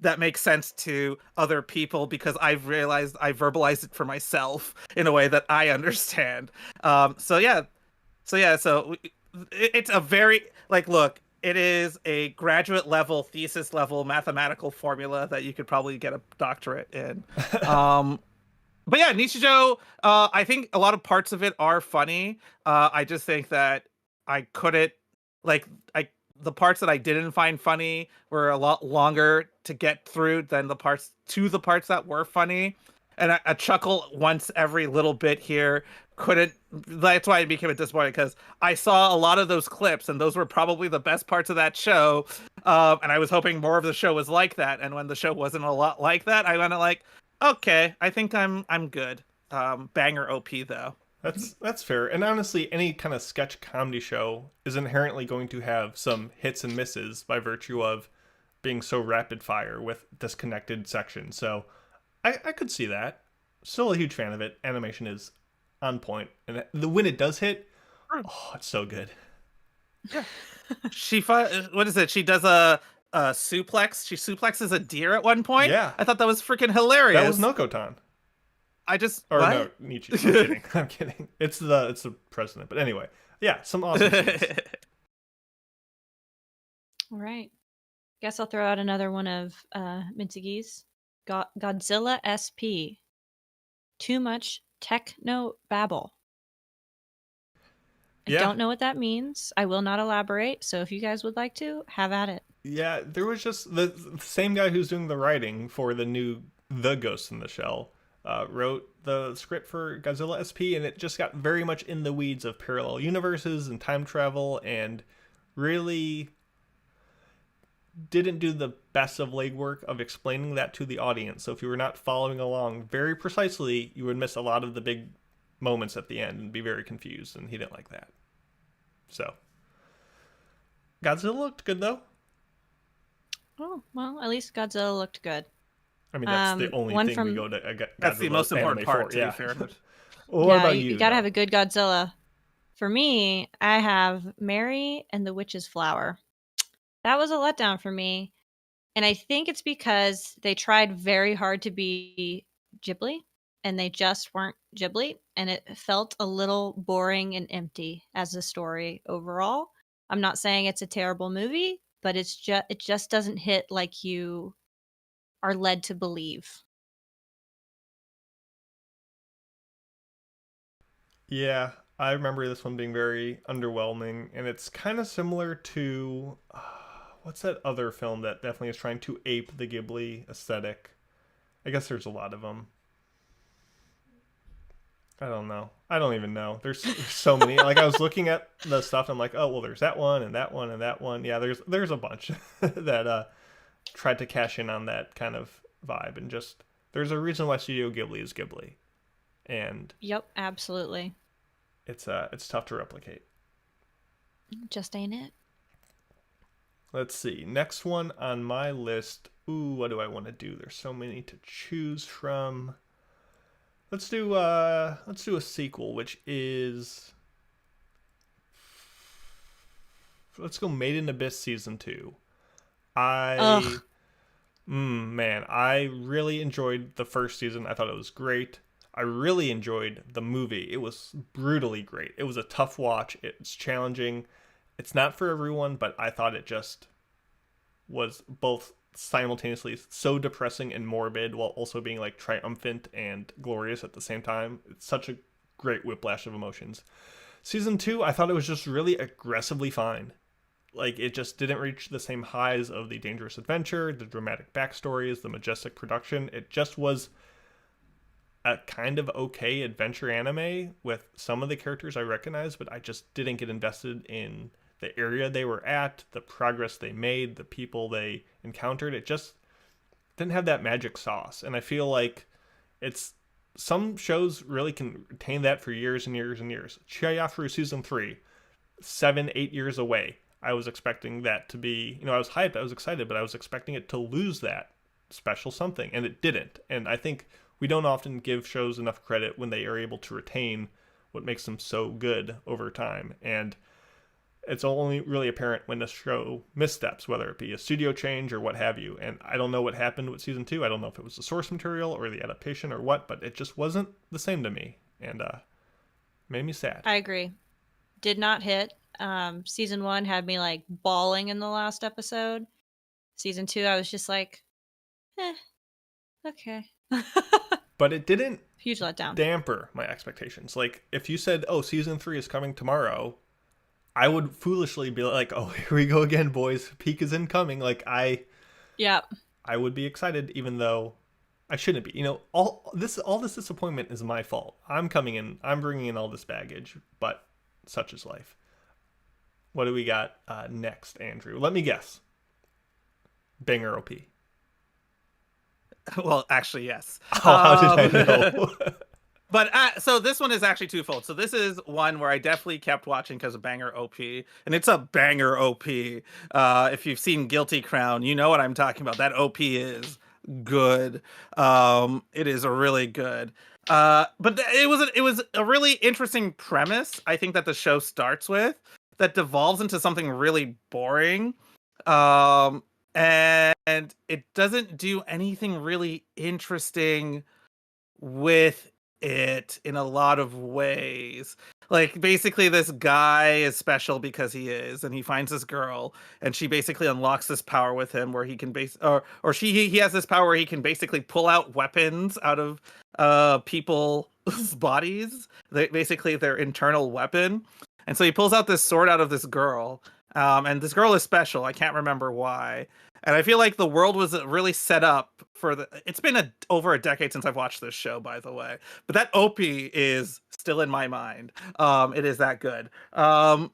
that makes sense to other people because I've realized I verbalized it for myself in a way that I understand. So it's a very, like, look, It is a graduate level, thesis level mathematical formula that you could probably get a doctorate in. But yeah, Nichijou, I think a lot of parts of it are funny. I just think that I couldn't, like, the parts that I didn't find funny were a lot longer to get through than the parts that were funny. And a chuckle once every little bit here couldn't. That's why I became disappointed, because I saw a lot of those clips and those were probably the best parts of that show. And I was hoping more of the show was like that. And when the show wasn't a lot like that, I went like, okay, I think I'm good. Banger OP though. That's fair. And honestly, any kind of sketch comedy show is inherently going to have some hits and misses by virtue of being so rapid fire with disconnected sections. So I could see that. Still a huge fan of it. Animation is on point. And when it does hit, oh, it's so good. What is it? She does a suplex. She suplexes a deer at one point. Yeah. I thought that was freaking hilarious. That was Nokotan. What? No, Nietzsche. I'm kidding. I'm kidding. It's the president. But anyway, yeah, some awesome things. All right. Guess I'll throw out another one of Mitsugi's. Godzilla SP. Too much techno babble. I don't know what that means. I will not elaborate. So if you guys would like to, have at it. Yeah, there was just the same guy who's doing the writing for the Ghost in the Shell. Wrote the script for Godzilla SP, and it just got very much in the weeds of parallel universes and time travel, and really didn't do the best of legwork of explaining that to the audience. So if you were not following along very precisely, you would miss a lot of the big moments at the end and be very confused, and he didn't like that. So Godzilla looked good though. Oh, well, at least Godzilla looked good. I mean, that's the only thing we go to Godzilla. That's the most important part, to be fair. Well, what about you? You gotta have a good Godzilla. For me, I have Mary and the Witch's Flower. That was a letdown for me. And I think it's because they tried very hard to be Ghibli, and they just weren't Ghibli. And it felt a little boring and empty as a story overall. I'm not saying it's a terrible movie, but it just doesn't hit like you are led to believe. Yeah, I remember this one being very underwhelming, and it's kind of similar to what's that other film that definitely is trying to ape the Ghibli aesthetic? I guess there's a lot of them. I don't know. I don't even know. There's so many. Like, I was looking at the stuff, and I'm like, oh, well, there's that one and that one and that one. Yeah, there's a bunch that tried to cash in on that kind of vibe, and just there's a reason why Studio Ghibli is Ghibli, and yep, absolutely, it's tough to replicate. Just ain't it. Let's see, next one on my list. Ooh, what do I want to do? There's so many to choose from. Let's do a sequel, which is, let's go Made in Abyss Season 2. I really enjoyed the first season. I thought it was great. I really enjoyed the movie. It was brutally great. It was a tough watch. It's challenging. It's not for everyone, but I thought it just was both simultaneously so depressing and morbid while also being like triumphant and glorious at the same time. It's such a great whiplash of emotions. Season 2, I thought it was just really aggressively fine. Like, it just didn't reach the same highs of the dangerous adventure, the dramatic backstories, the majestic production. It just was a kind of okay adventure anime with some of the characters I recognize, but I just didn't get invested in the area they were at, the progress they made, the people they encountered. It just didn't have that magic sauce. And I feel like some shows really can retain that for years and years and years. Chiyafuru Season 3, 7-8 years away. I was expecting that to be, I was hyped, I was excited, but I was expecting it to lose that special something, and it didn't. And I think we don't often give shows enough credit when they are able to retain what makes them so good over time. And it's only really apparent when the show missteps, whether it be a studio change or what have you. And I don't know what happened with Season 2. I don't know if it was the source material or the adaptation or what, but it just wasn't the same to me, and made me sad. I agree. Did not hit. Season 1 had me like bawling in the last episode. Season 2, I was just like, okay. But it didn't Huge letdown. damper my expectations. Like, if you said, oh, season 3 is coming tomorrow, I would foolishly be like, oh, here we go again, boys. Peak is incoming. Like, I would be excited, even though I shouldn't be. You know, all this disappointment is my fault. I'm bringing in all this baggage, but such is life. What do we got next, Andrew? Let me guess. Banger OP. Well, actually, yes. Oh, how did I know? But so this one is actually twofold. So this is one where I definitely kept watching because of banger OP, and it's a banger OP. If you've seen Guilty Crown, you know what I'm talking about. That OP is good. It is a really good. But it was a really interesting premise. I think that the show starts with that devolves into something really boring. And it doesn't do anything really interesting with it in a lot of ways. Like, basically this guy is special because he is, and he finds this girl, and she basically unlocks this power with him where he can he has this power where he can basically pull out weapons out of people's bodies. Basically their internal weapon. And so he pulls out this sword out of this girl. And this girl is special. I can't remember why. And I feel like the world was really set up for it's been over a decade since I've watched this show, by the way. But that OP is still in my mind. It is that good. And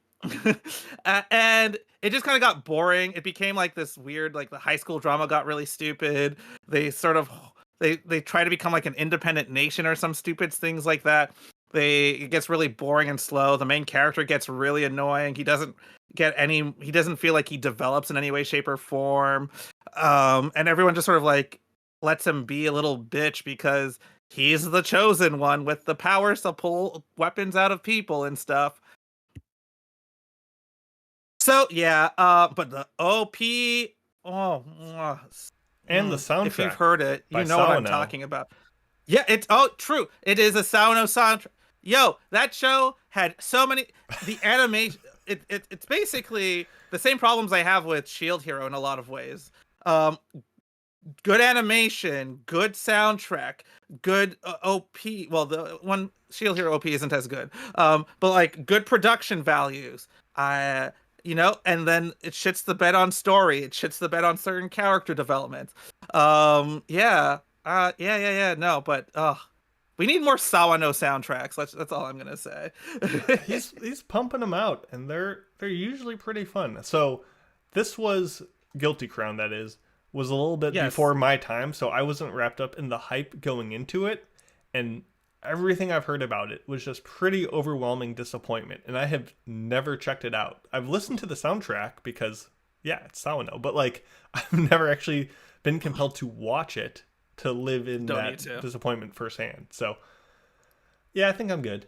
it just kind of got boring. It became like this weird, like the high school drama got really stupid. They try to become like an independent nation or some stupid things like that. It gets really boring and slow. The main character gets really annoying. He doesn't feel like he develops in any way, shape, or form. And everyone just sort of like lets him be a little bitch because he's the chosen one with the powers to pull weapons out of people and stuff. So yeah, but the OP, and the soundtrack. If you've heard it, you know Sawano. what I'm talking about. Yeah, true. It is a Sawano soundtrack. Yo, that show had so many. The animation. It's basically the same problems I have with Shield Hero in a lot of ways. Good animation, good soundtrack, good OP. Well, the one Shield Hero OP isn't as good. But like good production values. And then it shits the bed on story. It shits the bed on certain character development. No, but we need more Sawano soundtracks. That's all I'm gonna say. he's pumping them out, and they're usually pretty fun. So this was Guilty Crown, was a little bit before my time, so I wasn't wrapped up in the hype going into it, and everything I've heard about it was just pretty overwhelming disappointment, and I have never checked it out. I've listened to the soundtrack because it's Sawano, but like I've never actually been compelled to watch it to live in disappointment firsthand. So yeah, I think I'm good.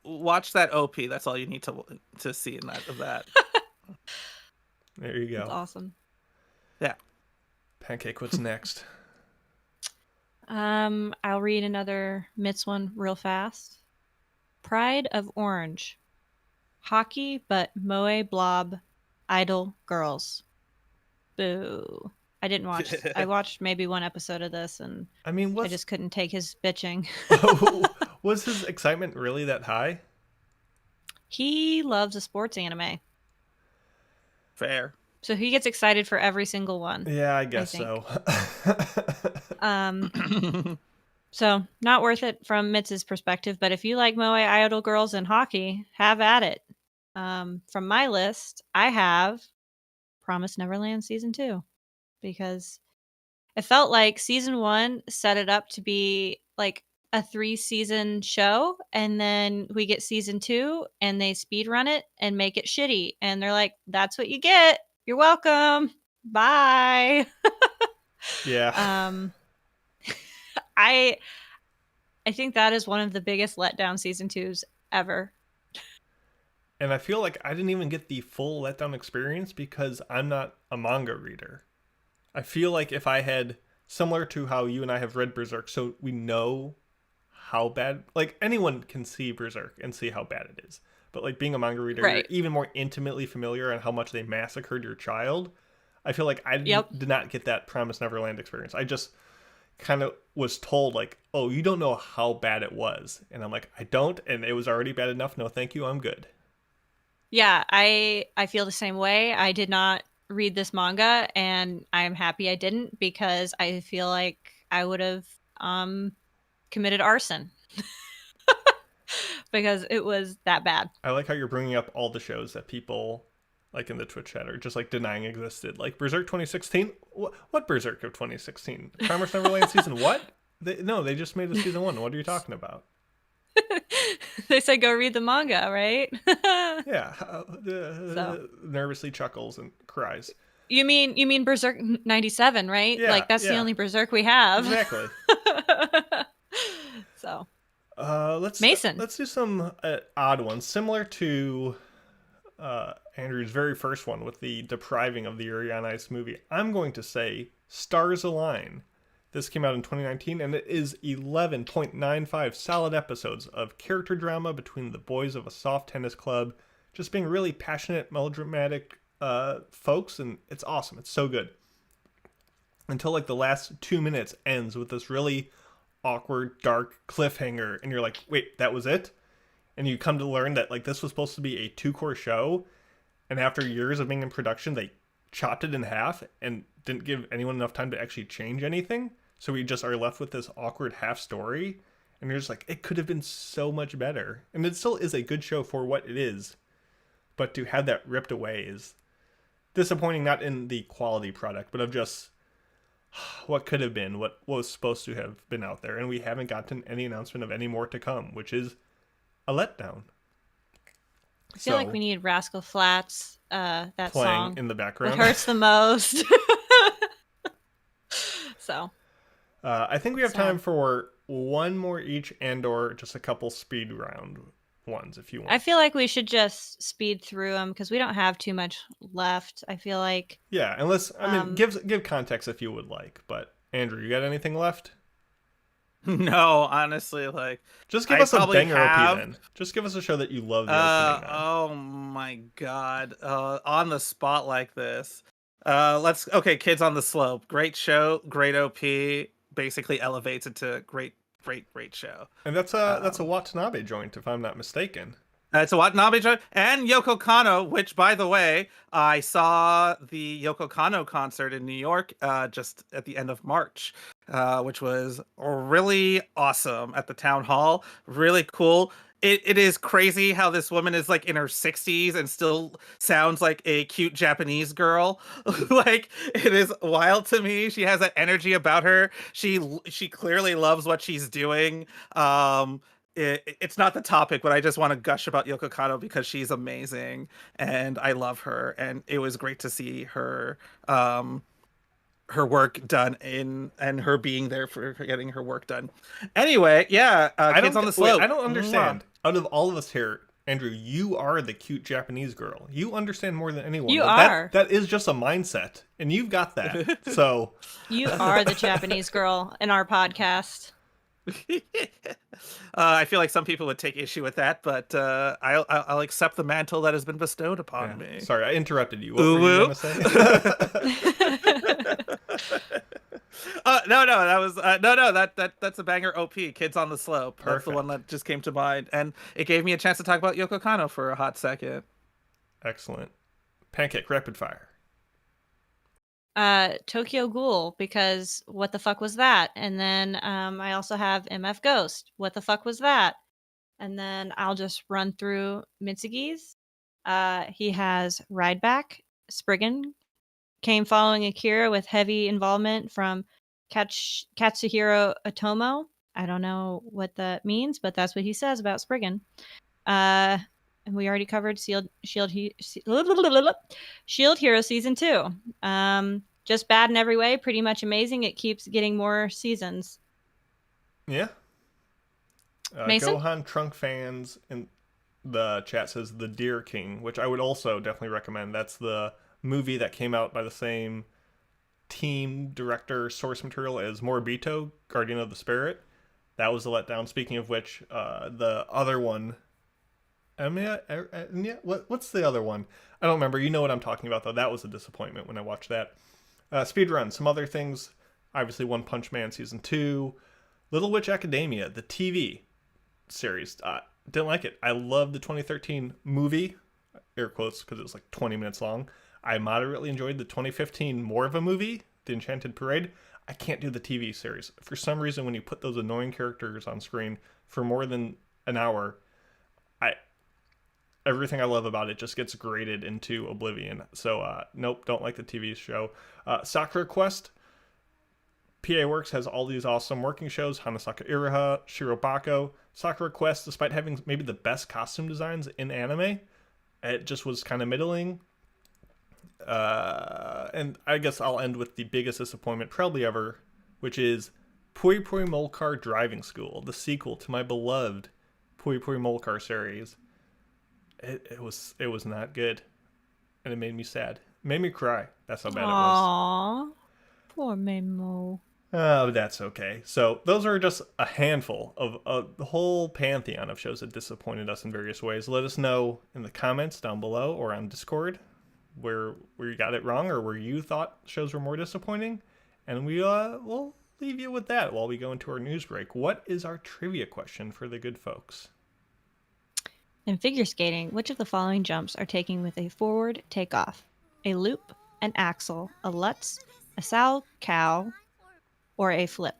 Watch that OP. That's all you need to see in that. There you go. That's awesome. Yeah. Pancake, what's next? I'll read another Mitz one real fast. Pride of Orange. Hockey, but Moe Blob Idol Girls. Boo. I didn't watch. I watched maybe one episode of this, and I just couldn't take his bitching. Was his excitement really that high? He loves a sports anime. Fair. So he gets excited for every single one. Yeah, I guess so. So not worth it from Mitz's perspective, but if you like Moe Idol Girls and hockey, have at it. From my list, I have Promised Neverland Season 2. Because it felt like season 1 set it up to be like a 3-season show, and then we get season 2 and they speed run it and make it shitty, and they're like, that's what you get, you're welcome, bye. Yeah. I think that is one of the biggest letdown season 2s ever. And I feel like I didn't even get the full letdown experience because I'm not a manga reader. I feel like if I had, similar to how you and I have read Berserk, so we know how bad, like anyone can see Berserk and see how bad it is. But like being a manga reader, Right. you're even more intimately familiar on how much they massacred your child. I feel like I did not get that Promised Neverland experience. I just kind of was told like, oh, you don't know how bad it was. And I'm like, I don't. And it was already bad enough. No, thank you. I'm good. Yeah, I feel the same way. I did not read this manga, and I'm happy I didn't, because I feel like I would have committed arson because it was that bad. I like how you're bringing up all the shows that people like in the Twitch chat are just like denying existed. Like Berserk 2016. What Berserk of 2016? Promised Neverland season what? They just made a season 1. What are you talking about? They said go read the manga, right? Yeah, nervously chuckles and cries. You mean Berserk 97, right? Yeah, like that's the only Berserk we have. Exactly. So, let's do some odd ones similar to Andrew's very first one with the depriving of the Yuri on Ice movie. I'm going to say Stars Align. This came out in 2019, and it is 11.95 solid episodes of character drama between the boys of a soft tennis club, just being really passionate, melodramatic folks, and it's awesome. It's so good. Until like the last 2 minutes ends with this really awkward, dark cliffhanger, and you're like, wait, that was it? And you come to learn that like this was supposed to be a 2-core show, and after years of being in production, they chopped it in half and didn't give anyone enough time to actually change anything. So we just are left with this awkward half story, and you're just like, it could have been so much better. And it still is a good show for what it is, but to have that ripped away is disappointing, not in the quality product, but of just what could have been, what was supposed to have been out there. And we haven't gotten any announcement of any more to come, which is a letdown. I feel like we need Rascal Flatts, that playing song in the background. It hurts the most. So I think we have time for one more each, and or just a couple speed round ones if you want. I feel like we should just speed through them because we don't have too much left. I feel like unless give context if you would like. But Andrew, you got anything left? No, honestly, like just give us a banger OP then. Just give us a show that you love the opening on. Oh my god. On the spot like this. Kids on the Slope. Great show, great OP, basically elevates it to great show. And that's a Watanabe joint, if I'm not mistaken. It's a Watanabe joint and Yoko Kanno, which, by the way, I saw the Yoko Kanno concert in New York just at the end of March, which was really awesome at the town hall. Really cool. It is crazy how this woman is like in her 60s and still sounds like a cute Japanese girl. Like, it is wild to me. She has that energy about her. She clearly loves what she's doing. It's not the topic, but I just want to gush about Yoko Kanno because she's amazing and I love her. And it was great to see her work done and her being there for getting her work done. Anyway, Kids on the Slope. I don't understand. Out of all of us here, Andrew, you are the cute Japanese girl. You understand more than anyone. You are. That is just a mindset, and you've got that. So you are the Japanese girl in our podcast. I feel like some people would take issue with that, but I'll accept the mantle that has been bestowed upon me. Sorry, I interrupted you. What were you going to say? That's a banger OP. Kids on the Slope. Perfect. That's the one that just came to mind, and it gave me a chance to talk about Yoko Kanno for a hot second. Excellent. Pancake rapid fire. Tokyo Ghoul, because what the fuck was that? And then I also have MF Ghost. What the fuck was that? And then I'll just run through Mitsugi's. He has Rideback, Spriggan, came following Akira with heavy involvement from Katsuhiro Otomo. I don't know what that means, but that's what he says about Spriggan. And we already covered Shield Hero Season 2. Just bad in every way, pretty much amazing. It keeps getting more seasons. Yeah. Mason? Gohan Trunk fans in the chat says The Deer King, which I would also definitely recommend. That's the movie that came out by the same team, director, source material as Moribito, Guardian of the Spirit. That was a letdown. Speaking of which, the other one What's the other one? I don't remember. You know what I'm talking about, though. That was a disappointment when I watched that. Speedrun, some other things. Obviously, One Punch Man Season 2. Little Witch Academia, the TV series. Didn't like it. I loved the 2013 movie, air quotes, because it was like 20 minutes long. I moderately enjoyed the 2015 more of a movie, The Enchanted Parade. I can't do the TV series. For some reason, when you put those annoying characters on screen for more than an hour, everything I love about it just gets graded into oblivion. So, nope, don't like the TV show. Sakura Quest. PA Works has all these awesome working shows. Hanasaka Iraha, Shirobako. Sakura Quest, despite having maybe the best costume designs in anime, it just was kind of middling. And I guess I'll end with the biggest disappointment probably ever, which is Puri Puri Molcar Driving School, the sequel to my beloved Puri Puri Molcar series. It was not good, and it made me sad. It made me cry. That's how bad it was. Aww, poor Memo. Oh, that's okay. So those are just a handful of the whole pantheon of shows that disappointed us in various ways. Let us know in the comments down below or on Discord where you got it wrong or where you thought shows were more disappointing. And we'll leave you with that while we go into our news break. What is our trivia question for the good folks? In figure skating, which of the following jumps are taken with a forward takeoff? A loop, an axel, a lutz, a sow cow, or a flip?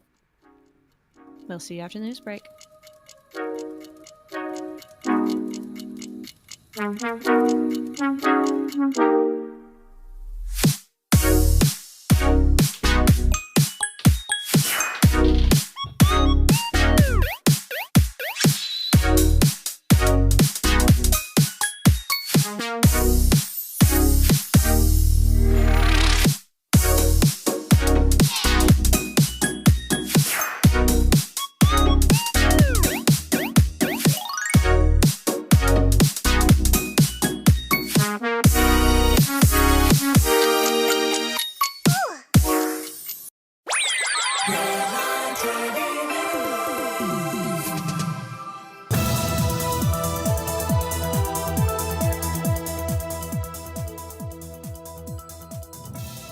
We'll see you after the news break.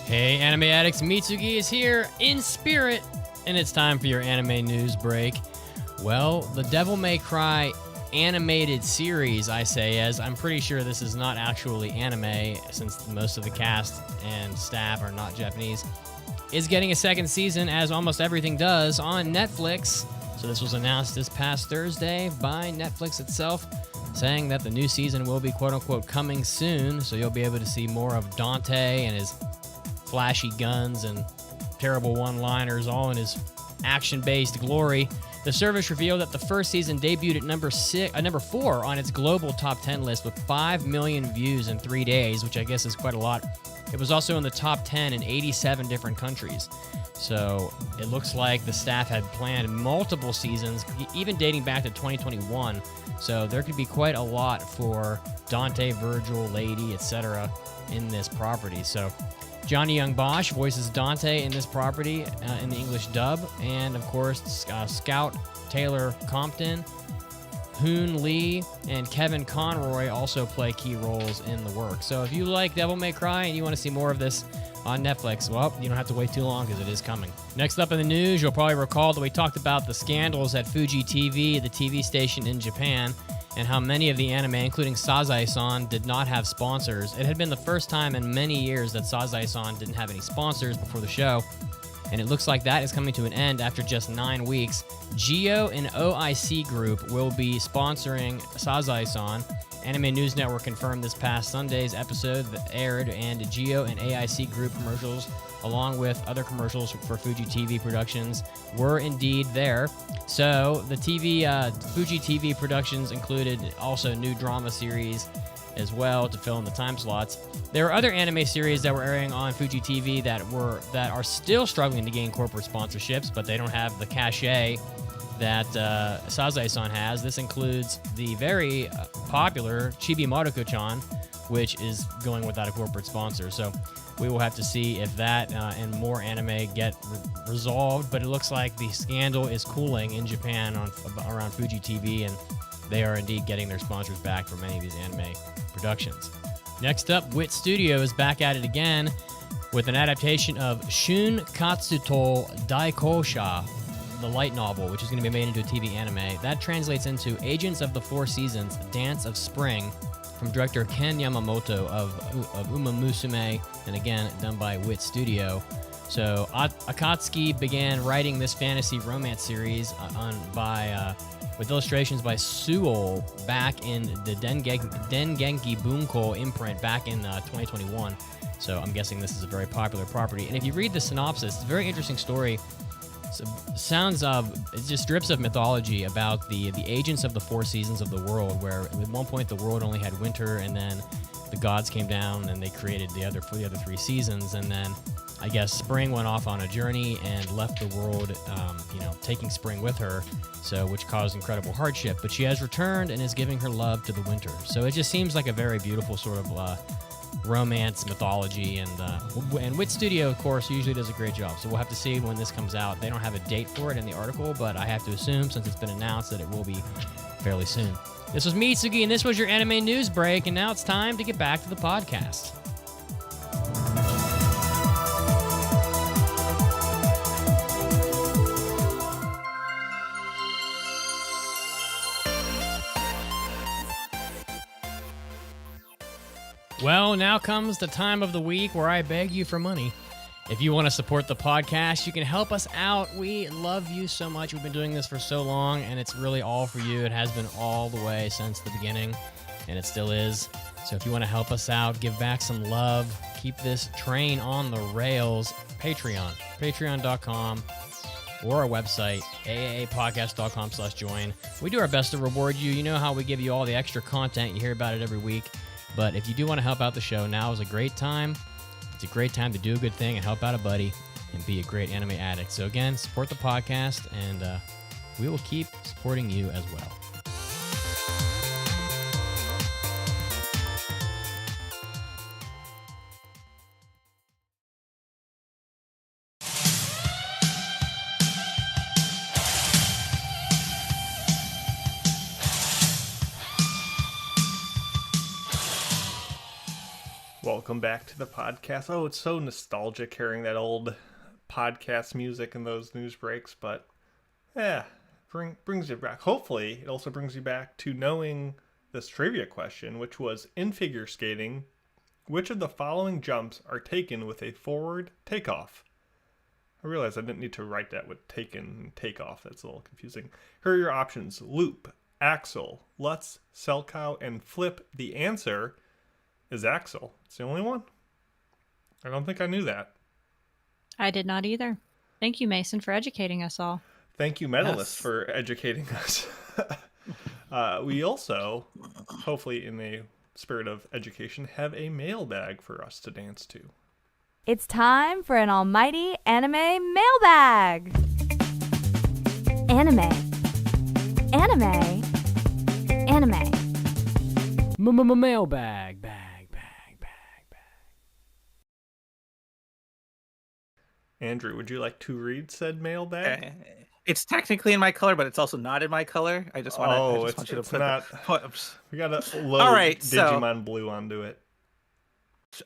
Hey, Anime Addicts, Mitsugi is here in spirit, and it's time for your anime news break. Well, the Devil May Cry animated series, I say, as I'm pretty sure this is not actually anime, since most of the cast and staff are not Japanese, is getting a second season, as almost everything does, on Netflix. So this was announced this past Thursday by Netflix itself, saying that the new season will be quote-unquote coming soon, so you'll be able to see more of Dante and his flashy guns and terrible one-liners, all in his action-based glory. The service revealed that the first season debuted at number 4 on its global top 10 list with 5 million views in 3 days, which I guess is quite a lot. It was also in the top 10 in 87 different countries. So it looks like the staff had planned multiple seasons, even dating back to 2021. So there could be quite a lot for Dante, Virgil, Lady, etc. in this property. So Johnny Young Bosch voices Dante in this property in the English dub. And, of course, Scout Taylor Compton, Hoon Lee, and Kevin Conroy also play key roles in the work. So if you like Devil May Cry and you want to see more of this on Netflix, well, you don't have to wait too long because it is coming. Next up in the news, you'll probably recall that we talked about the scandals at Fuji TV, the TV station in Japan, and how many of the anime, including Sazae-san, did not have sponsors. It had been the first time in many years that Sazae-san didn't have any sponsors before the show, and it looks like that is coming to an end after just 9 weeks. Geo and OIC Group will be sponsoring Sazae-san. Anime News Network confirmed this past Sunday's episode that aired, and Geo and AIC Group commercials, along with other commercials for Fuji TV productions, were indeed there. So the Fuji TV productions included also new drama series as well to fill in the time slots. There are other anime series that were airing on Fuji TV that are still struggling to gain corporate sponsorships, but they don't have the cachet that Sazae-san has. This includes the very popular Chibi Maruko-chan, which is going without a corporate sponsor. So we will have to see if that and more anime get resolved, but it looks like the scandal is cooling in Japan around Fuji TV, and they are indeed getting their sponsors back for many of these anime productions. Next up, Wit Studio is back at it again with an adaptation of Shun Katsuto Daikosha, the light novel, which is going to be made into a TV anime. That translates into Agents of the Four Seasons, Dance of Spring, from director Ken Yamamoto of Uma Musume, and again, done by Wit Studio. So Akatsuki began writing this fantasy romance series with illustrations by Suol back in the Dengenki Bunko imprint back in 2021. So I'm guessing this is a very popular property. And if you read the synopsis, it's a very interesting story. So it just drips of mythology about the agents of the four seasons of the world, where at one point the world only had winter, and then the gods came down and they created the other three seasons, and then I guess spring went off on a journey and left the world, taking spring with her, which caused incredible hardship. But she has returned and is giving her love to the winter. So it just seems like a very beautiful sort of romance mythology, and Wit Studio, of course, usually does a great job. So we'll have to see when this comes out. They don't have a date for it in the article, but I have to assume, since it's been announced, that it will be fairly soon. This was Mitsugi, and this was your anime news break, and now it's time to get back to the podcast. Well, now comes the time of the week where I beg you for money. If you want to support the podcast, you can help us out. We love you so much. We've been doing this for so long, and it's really all for you. It has been all the way since the beginning, and it still is. So if you want to help us out, give back some love, keep this train on the rails, patreon.com, or our website, AAAPodcast.com/join. We do our best to reward you. You know how we give you all the extra content. You hear about it every week. But if you do want to help out the show, now is a great time. It's a great time to do a good thing and help out a buddy and be a great anime addict. So again, support the podcast, and we will keep supporting you as well. Welcome back to the podcast. Oh, it's so nostalgic hearing that old podcast music and those news breaks, but yeah, brings you back. Hopefully, it also brings you back to knowing this trivia question, which was, in figure skating, which of the following jumps are taken with a forward takeoff? I realized I didn't need to write that with taken and takeoff. That's a little confusing. Here are your options: loop, axel, Lutz, Selkow, and flip. The answer is axel. It's the only one. I don't think I knew that. I did not either. Thank you, Mason, for educating us all. Thank you, Medalist, for educating us. We also, hopefully in the spirit of education, have a mailbag for us to dance to. It's time for an almighty anime mailbag. Anime. Mailbag. Andrew, would you like to read said mailbag? It's technically in my color, but it's also not in my color. I just want you to put not. We gotta load all right, Digimon Blue onto it.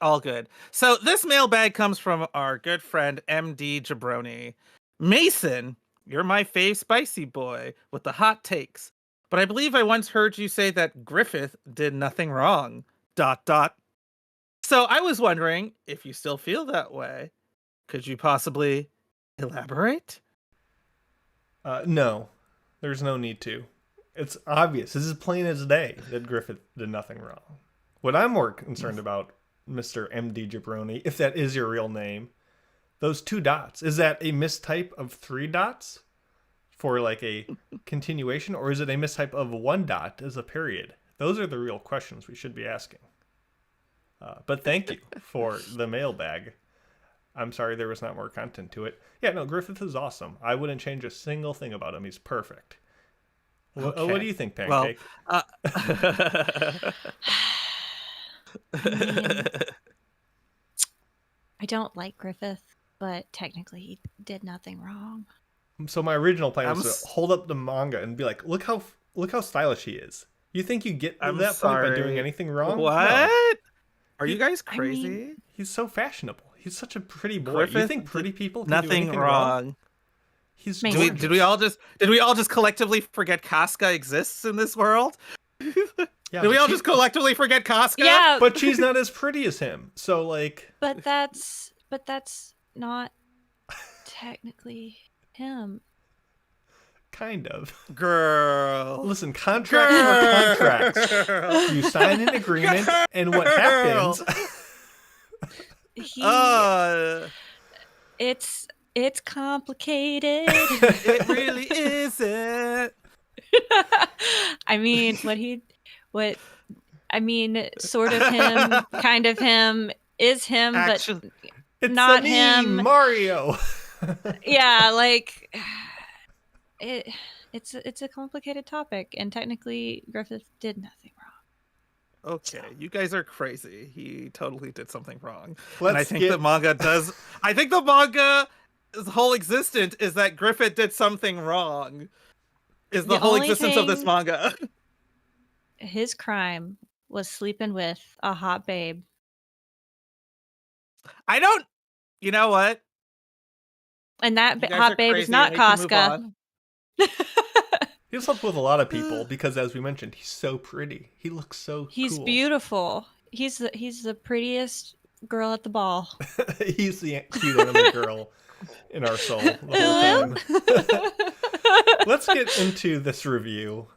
All good. So this mailbag comes from our good friend MD Jabroni. Mason, you're my fave spicy boy with the hot takes, but I believe I once heard you say that Griffith did nothing wrong. ... So I was wondering if you still feel that way. Could you possibly elaborate? No, there's no need to. It's obvious. This is plain as day that Griffith did nothing wrong. What I'm more concerned about, Mr. MD Jabroni, if that is your real name, those 2 dots. Is that a mistype of 3 dots for like a continuation, or is it a mistype of 1 dot as a period? Those are the real questions we should be asking. But thank you for the mailbag. I'm sorry there was not more content to it. Yeah, no, Griffith is awesome. I wouldn't change a single thing about him. He's perfect. Okay. What do you think, Pancake? I don't like Griffith, but technically he did nothing wrong. So my original plan was to hold up the manga and be like, look how look how stylish he is. You think you get to I'm that point by doing anything wrong? What? No. Are you guys I crazy? mean, He's so fashionable. He's such a pretty boy. Griffith You think pretty people can do Nothing anything wrong. He's Makes gorgeous. Did we all just collectively forget Casca exists in this world? Yeah, Did we all she- just collectively forget Casca? yeah, But she's not as pretty as him. So like, but that's not technically him. kind of. Girl. Listen, contracts are contracts. Girl. You sign an agreement, and what happens? He, it's complicated. It really isn't. I mean, sort of him, kind of him, is him, Actually, It's Not a meme, him. Mario. but yeah, like it's a complicated topic, and technically Griffith did nothing wrong. okay, you guys are crazy. He totally did something wrong. Let's and I think get- the manga does. I think the manga's whole existence is that Griffith did something wrong. Is the The whole only existence of this thing- manga. His crime was sleeping with a hot babe. I don't. You know what? And that You guys hot are babe is crazy, not and we can move Casca. on. He slept with a lot of people because, as we mentioned, he's so pretty. He looks so He's cool. beautiful. He's the prettiest girl at the ball. He's the cute anime girl in our soul the whole time. Let's get into this review.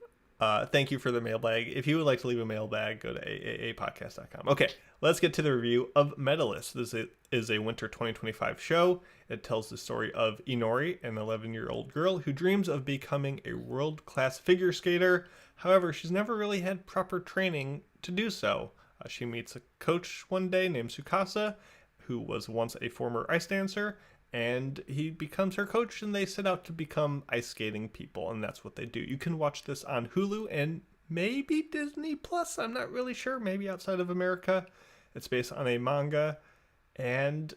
Thank you for the mailbag. If you would like to leave a mailbag, go to AAAPodcast.com. Okay, let's get to the review of Medalist. This is a winter 2025 show. It tells the story of Inori, an 11-year-old girl who dreams of becoming a world-class figure skater. However, she's never really had proper training to do so. She meets a coach one day named Tsukasa, who was once a former ice dancer, and he becomes her coach, and they set out to become ice skating people, and that's what they do. You can watch this on Hulu and maybe Disney Plus. I'm not really sure. Maybe outside of America. It's based on a manga, and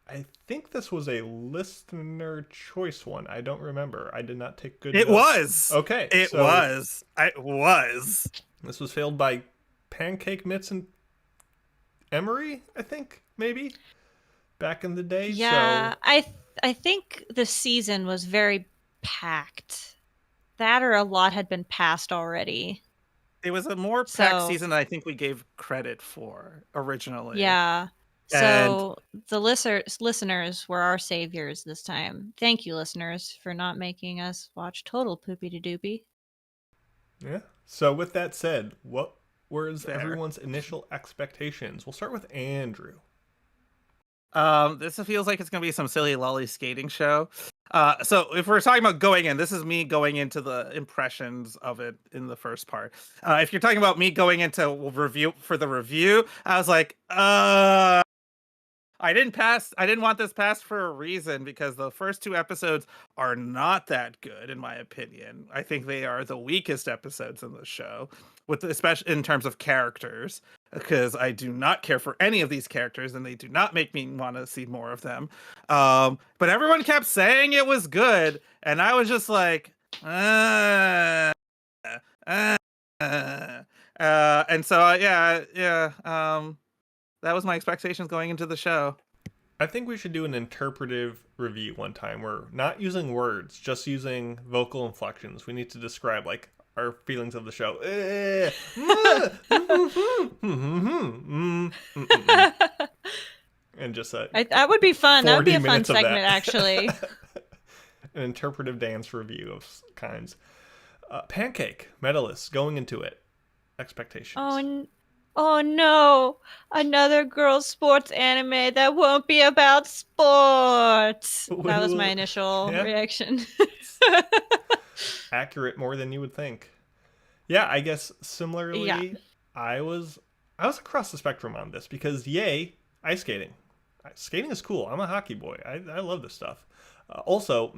I think this was a listener choice one. I don't remember. I did not take good It notes. was. Okay. It so was. It was. This was failed by Pancake Mitts and Emery, I think, maybe. Back in the day. Yeah, So I think the season was very packed. That or a lot had been passed already. It was a more packed So- season than I think we gave credit for originally. Yeah. And- So the listeners were our saviors this time. Thank you, listeners, for not making us watch total poopy to doopy. yeah. So with that said, what were Fair. everyone's initial expectations? We'll start with Andrew. This feels like it's gonna be some silly lolly skating show. So if we're talking about going in, this is me going into the impressions of it in the first part. If you're talking about me going into review for the review, I was like, I didn't want this passed for a reason, because the first two episodes are not that good in my opinion. I think they are the weakest episodes in the show, especially in terms of characters, because I do not care for any of these characters and they do not make me want to see more of them. But everyone kept saying it was good, and I was just like, and so that was my expectations going into the show. I think we should do an interpretive review one time. We're not using words, just using vocal inflections. We need to describe like our feelings of the show. And just That would be fun. That would be 40 a fun minutes of that. segment, actually. an interpretive dance review of kinds. Pancake, Medalist, going into it. Expectations. Oh no! Another girls' sports anime that won't be about sports. That was my initial Yeah. reaction. Accurate more than you would think. Yeah, I guess similarly, Yeah. I was across the spectrum on this because yay, ice skating. Skating is cool. I'm a hockey boy. I love this stuff. Also,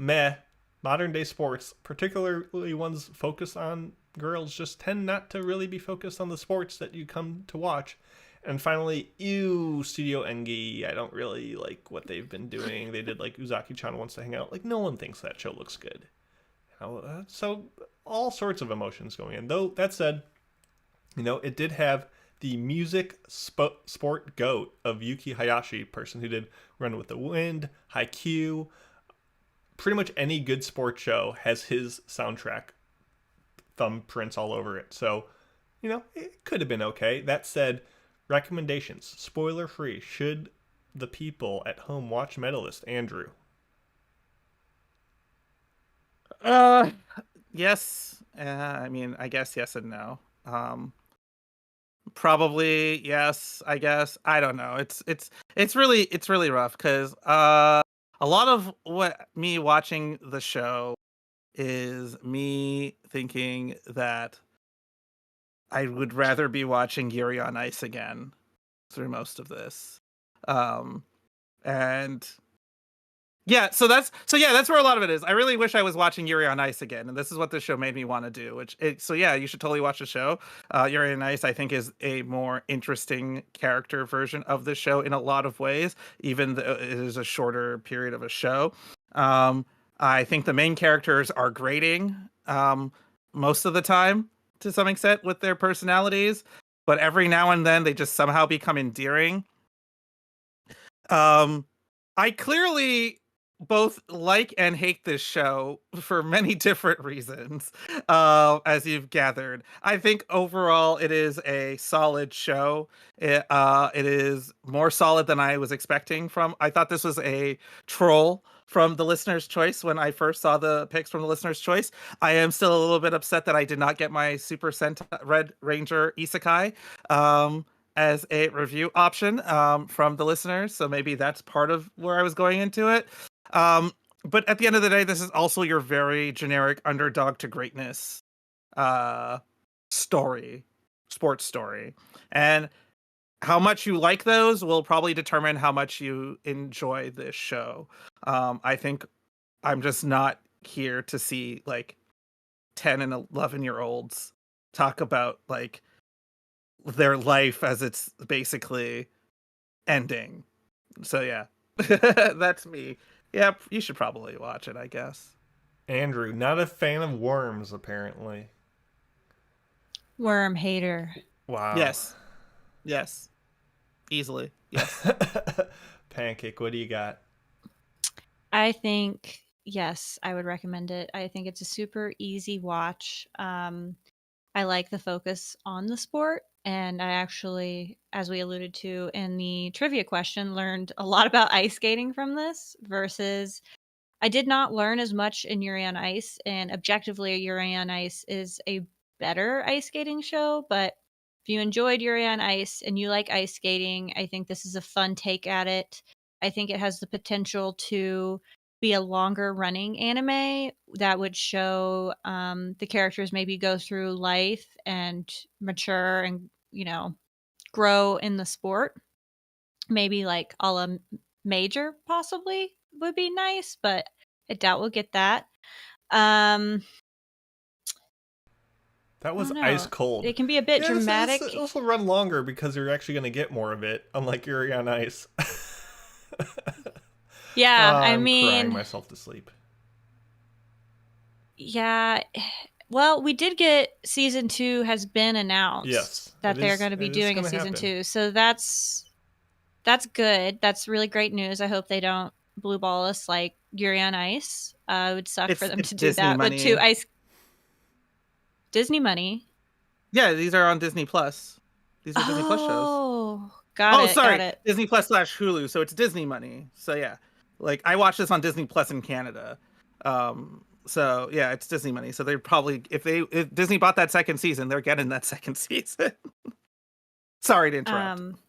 modern day sports, particularly ones focused on girls, just tend not to really be focused on the sports that you come to watch. And finally, Studio Engi. I don't really like what they've been doing. They did like Uzaki-chan Wants to Hang Out. Like, no one thinks that show looks good. So all sorts of emotions going in. Though, that said, it did have the music sport goat of Yuki Hayashi, person who did Run with the Wind, Haikyuu. Pretty much any good sports show has his soundtrack thumbprints all over it. So, it could have been okay. That said, recommendations, spoiler free. Should the people at home watch Medalist, Andrew? Yes. I guess yes and no. Probably yes, I guess. I don't know. It's really rough because a lot of what me watching the show is me thinking that I would rather be watching Yuri on Ice again through most of this. And that's where a lot of it is. I really wish I was watching Yuri on Ice again, and this is what this show made me want to do. You should totally watch the show. Yuri on Ice, I think, is a more interesting character version of the show in a lot of ways, even though it is a shorter period of a show. I think the main characters are grating most of the time to some extent with their personalities, but every now and then they just somehow become endearing. I clearly both like and hate this show for many different reasons, as you've gathered. I think overall it is a solid show. It is more solid than I was expecting from. I thought this was a troll from the listener's choice when I first saw the picks from the listener's choice. I am still a little bit upset that I did not get my Super Sentai Red Ranger Isekai as a review option from the listeners. So maybe that's part of where I was going into it. But at the end of the day, this is also your very generic underdog to greatness sports story. And how much you like those will probably determine how much you enjoy this show. I think I'm just not here to see like 10 and 11-year-olds talk about like their life as it's basically ending. So yeah, that's me. Yeah, you should probably watch it, I guess. Andrew, not a fan of worms, apparently. Worm hater. Wow. Yes. Easily. Yes. Pancake, what do you got? I think, yes, I would recommend it. I think it's a super easy watch. I like the focus on the sport. And I actually, as we alluded to in the trivia question, learned a lot about ice skating from this versus I did not learn as much in Yuri on Ice. And objectively, Yuri on Ice is a better ice skating show. But if you enjoyed Yuri on Ice and you like ice skating, I think this is a fun take at it. I think it has the potential to be a longer running anime that would show the characters maybe go through life and mature and grow in the sport. Maybe like a la Major possibly would be nice, but I doubt we'll get that. That was ice cold. It can be a bit dramatic. It also run longer because you're actually going to get more of it, unlike Yuri on Ice. Yeah, I'm crying myself to sleep. Yeah. Well, we did get season 2 has been announced. Yes. That they're going to be doing a season 2. So that's good. That's really great news. I hope they don't blue ball us like Yuri on Ice. It would suck for them to do Disney that money. with 2 ice. Disney money. Yeah, these are on Disney Plus. These are Disney Plus shows. Oh, got it. Sorry, got it. Disney Plus / Hulu. So it's Disney money. So yeah, like I watched this on Disney Plus in Canada. So yeah, it's Disney money. So they probably, if Disney bought that second season, they're getting that second season. Sorry to interrupt.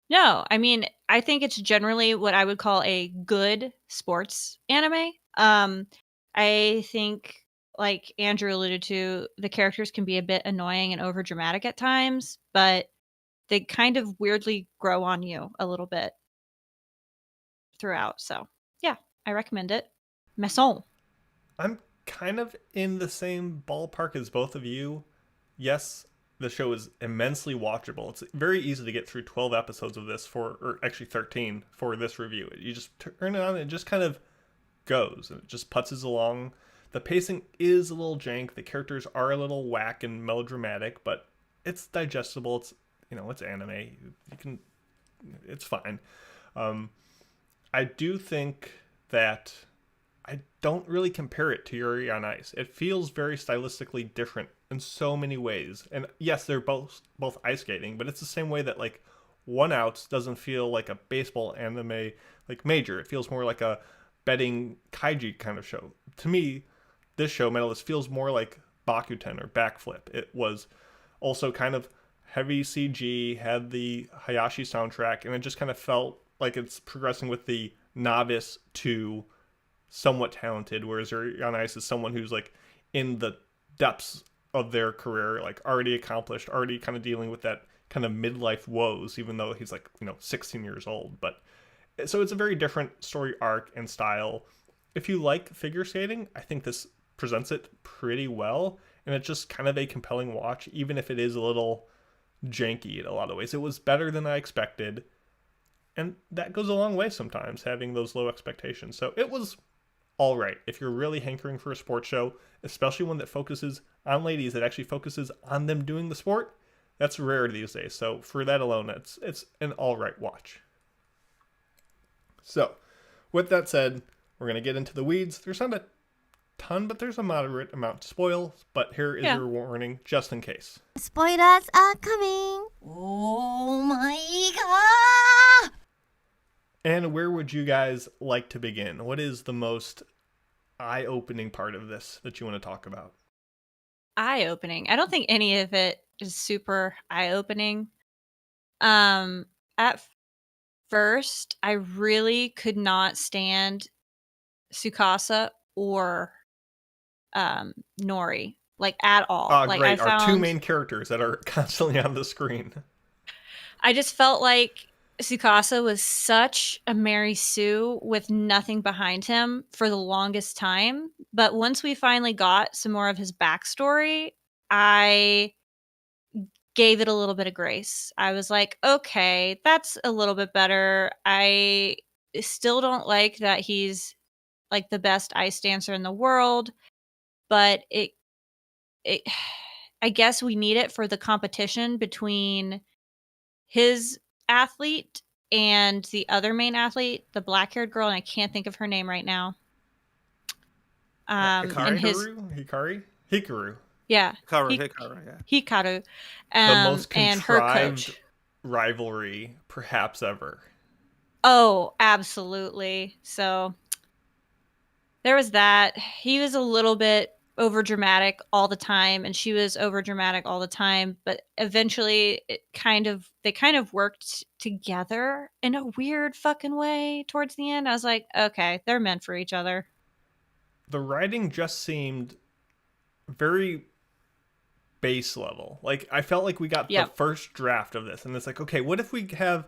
No, I mean, I think it's generally what I would call a good sports anime. I think, like Andrew alluded to, the characters can be a bit annoying and overdramatic at times, but they kind of weirdly grow on you a little bit throughout. So yeah, I recommend it. Maison. I'm kind of in the same ballpark as both of you. Yes, the show is immensely watchable. It's very easy to get through 12 episodes of this or actually 13 for this review. You just turn it on and it just kind of goes. And it just putzes along The pacing is a little jank. The characters are a little whack and melodramatic, but it's digestible. It's, it's anime. It's fine. I do think that I don't really compare it to Yuri on Ice. It feels very stylistically different in so many ways. And yes, they're both ice skating, but it's the same way that like One Outs doesn't feel like a baseball anime like major. It feels more like a betting kaiji kind of show. To me, this show, Medalist, feels more like Bakuten or Backflip. It was also kind of heavy CG, had the Hayashi soundtrack, and it just kind of felt like it's progressing with the novice to somewhat talented, whereas Yuri on Ice is someone who's like in the depths of their career, like already accomplished, already kind of dealing with that kind of midlife woes, even though he's like, 16 years old. But so it's a very different story arc and style. If you like figure skating, I think this presents it pretty well, and it's just kind of a compelling watch, even if it is a little janky in a lot of ways. It was better than I expected, and that goes a long way sometimes, having those low expectations. So it was all right. If you're really hankering for a sports show, especially one that focuses on ladies, that actually focuses on them doing the sport, that's rare these days. So for that alone, it's an all right watch. So with that said, we're going to get into the weeds. There's not a ton, but there's a moderate amount to spoil. But here is your warning, just in case. Spoilers are coming. Oh my god! And where would you guys like to begin? What is the most eye-opening part of this that you want to talk about? Eye-opening? I don't think any of it is super eye-opening. At first, I really could not stand Tsukasa or Nori, like, at all. Like, Great. Our two main characters that are constantly on the screen. I just felt like Tsukasa was such a Mary Sue with nothing behind him for the longest time. But once we finally got some more of his backstory, I gave it a little bit of grace. I was like, okay, that's a little bit better. I still don't like that he's like the best ice dancer in the world, but it I guess we need it for the competition between his athlete and the other main athlete, the black-haired girl, and I can't think of her name right now. Hikaru. Yeah. Hikaru, yeah. Hikaru. The most contrived and her coach. rivalry perhaps ever. Oh, absolutely. So there was that. He was a little bit over dramatic all the time, and she was over dramatic all the time, but eventually they kind of worked together in a weird fucking way towards the end. I was like, okay, they're meant for each other. The writing just seemed very base level. Like, I felt like we got the first draft of this, and it's like, okay, what if we have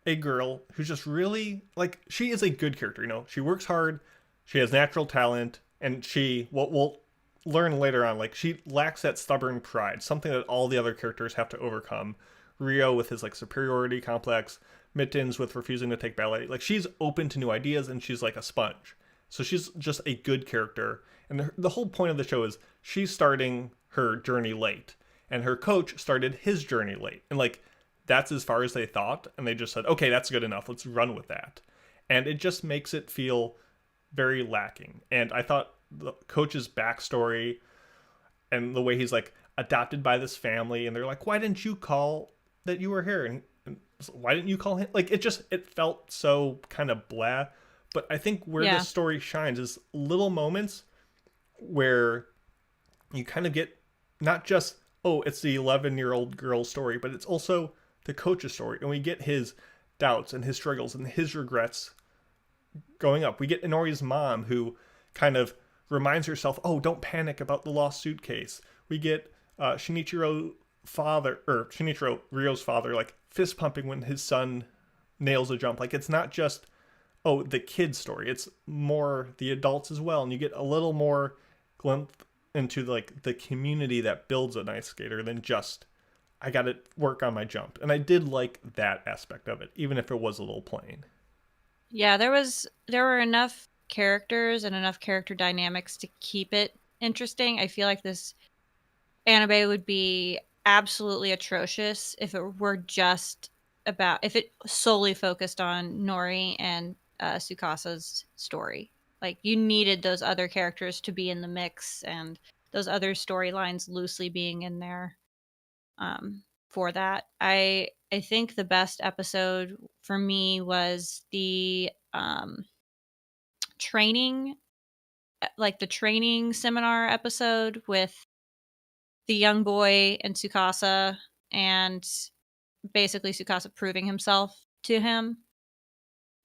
a girl who's just really, like, she is a good character, she works hard, she has natural talent, and we'll learn later on, like, she lacks that stubborn pride, something that all the other characters have to overcome. Rio with his, like, superiority complex, Mittens with refusing to take ballet. Like, she's open to new ideas, and she's like a sponge. So she's just a good character. And the whole point of the show is she's starting her journey late, and her coach started his journey late. And, like, that's as far as they thought, and they just said, okay, that's good enough, let's run with that. And it just makes it feel very lacking. And I thought the coach's backstory and the way he's, like, adopted by this family, and they're like, why didn't you call that you were here, and why didn't you call him? Like, it felt so kind of blah. But I think where this story shines is little moments where you kind of get not just, oh, it's the 11-year-old girl story, but it's also the coach's story, and we get his doubts and his struggles and his regrets growing up. We get Inori's mom, who kind of reminds herself, oh, don't panic about the lost suitcase. We get Shinichiro Ryo's father, like, fist pumping when his son nails a jump. Like, it's not just, oh, the kid's story, it's more the adults as well. And you get a little more glimpse into, like, the community that builds an ice skater than just, I gotta work on my jump. And I did like that aspect of it, even if it was a little plain. Yeah, there were enough characters and enough character dynamics to keep it interesting. I feel like this anime would be absolutely atrocious if it were just if it solely focused on Nori and Tsukasa's story. Like, you needed those other characters to be in the mix and those other storylines loosely being in there for that. I think the best episode for me was the training, like the training seminar episode with the young boy and Tsukasa, and basically Tsukasa proving himself to him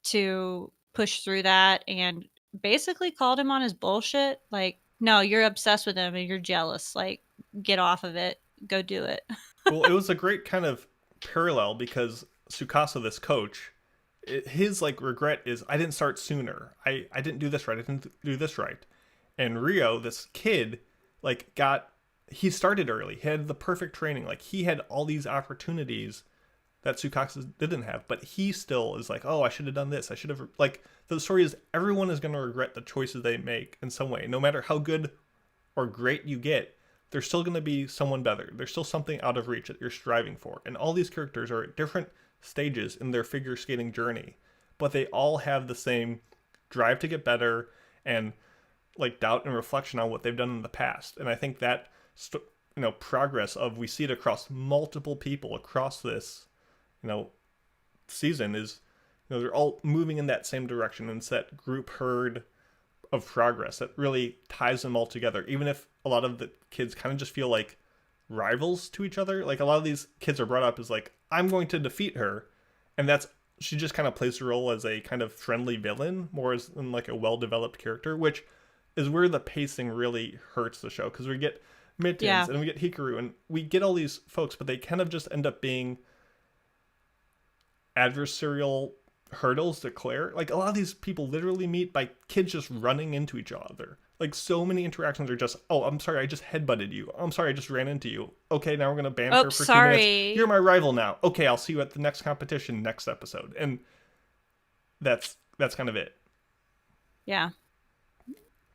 to push through that, and basically called him on his bullshit. Like, no, you're obsessed with him and you're jealous. Like, get off of it. Go do it. Well, it was a great kind of parallel because Tsukasa, this coach, his like regret is, I didn't start sooner. I didn't do this right. I didn't do this right. And Ryo, this kid, like he started early. He had the perfect training. Like, he had all these opportunities that Tsukasa didn't have, but he still is like, oh, I should have done this. I should have, like, the story is everyone is going to regret the choices they make in some way. No matter how good or great you get, there's still going to be someone better. There's still something out of reach that you're striving for. And all these characters are at different stages in their figure skating journey, but they all have the same drive to get better and like doubt and reflection on what they've done in the past. And I think that progress of, we see it across multiple people across this season is, they're all moving in that same direction, and it's that group herd of progress that really ties them all together. Even if a lot of the kids kind of just feel like rivals to each other, like a lot of these kids are brought up as like, I'm going to defeat her, and she just kind of plays the role as a kind of friendly villain more as than like a well-developed character, which is where the pacing really hurts the show, because we get Mittens and we get Hikaru and we get all these folks, but they kind of just end up being adversarial hurdles to Claire. Like, a lot of these people literally meet by kids just running into each other. Like, so many interactions are just, oh, I'm sorry, I just headbutted you. I'm sorry, I just ran into you. Okay, now we're going to banter for 2 minutes. You're my rival now. Okay, I'll see you at the next competition next episode. And that's kind of it. Yeah.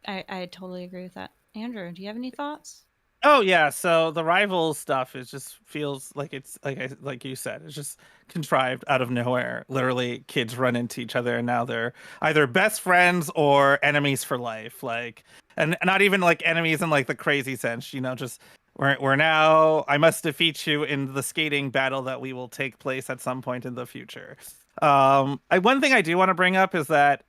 I totally agree with that. Andrew, do you have any thoughts? Oh yeah, so the rival stuff just feels like it's like you said, it's just contrived out of nowhere. Literally, kids run into each other, and now they're either best friends or enemies for life. Like, and not even like enemies in like the crazy sense, just we're now, I must defeat you in the skating battle that we will take place at some point in the future. One thing I do want to bring up is that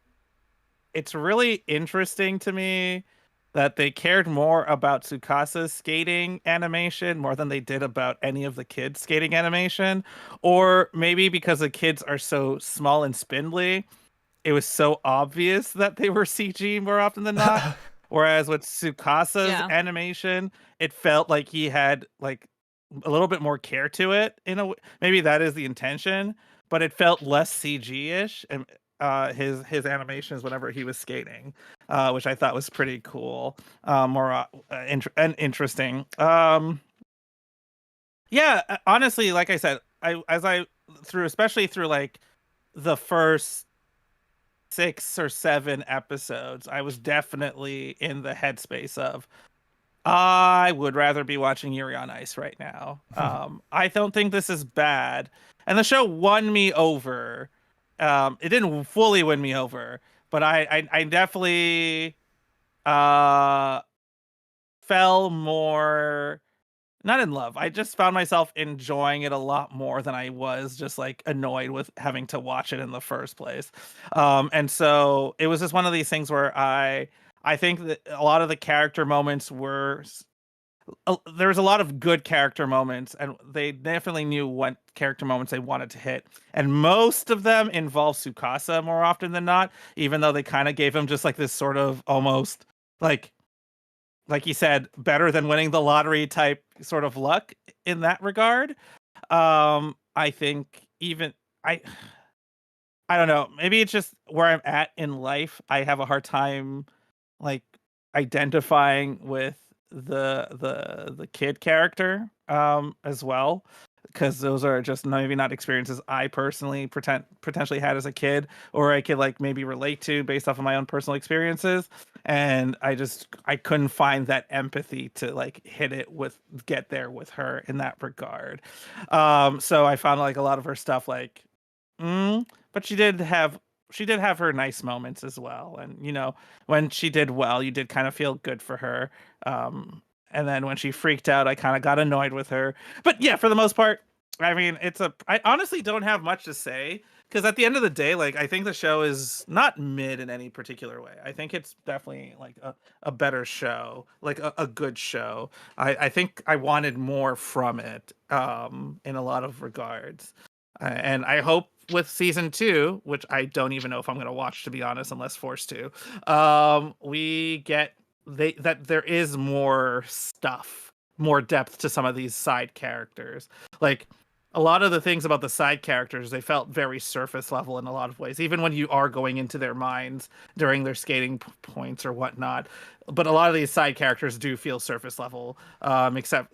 it's really interesting to me that they cared more about Tsukasa's skating animation more than they did about any of the kids' skating animation. Or maybe because the kids are so small and spindly, it was so obvious that they were CG more often than not. Whereas with Tsukasa's animation, it felt like he had like a little bit more care to it. Maybe that is the intention, but it felt less CG-ish. And his animations whenever he was skating, which I thought was pretty cool, more interesting. Honestly, like I said, especially through like the first 6 or 7 episodes, I was definitely in the headspace of, I would rather be watching Yuri on Ice right now. I don't think this is bad, and the show won me over. It didn't fully win me over, but I definitely fell more, not in love. I just found myself enjoying it a lot more than I was just like annoyed with having to watch it in the first place. And so it was just one of these things where I think that a lot of the character moments were, there was a lot of good character moments, and they definitely knew what character moments they wanted to hit. And most of them involve Tsukasa more often than not, even though they kind of gave him just like this sort of almost like he said, better than winning the lottery type sort of luck in that regard. I think even I don't know, maybe it's just where I'm at in life. I have a hard time like identifying with the kid character as well. because those are just maybe not experiences I personally potentially had as a kid, or I could like maybe relate to based off of my own personal experiences. And I couldn't find that empathy to like get there with her in that regard. So I found like a lot of her stuff like, but she did have her nice moments as well. And when she did well, you did kind of feel good for her. And then when she freaked out, I kind of got annoyed with her. But yeah, for the most part, I mean, I honestly don't have much to say, because at the end of the day, like, I think the show is not mid in any particular way. I think it's definitely like a better show, like a good show. I think I wanted more from it, in a lot of regards. And I hope with season 2, which I don't even know if I'm going to watch, to be honest, unless forced to, we get that there is more stuff, more depth to some of these side characters. Like, a lot of the things about the side characters, they felt very surface level in a lot of ways, even when you are going into their minds during their skating points or whatnot. But a lot of these side characters do feel surface level, except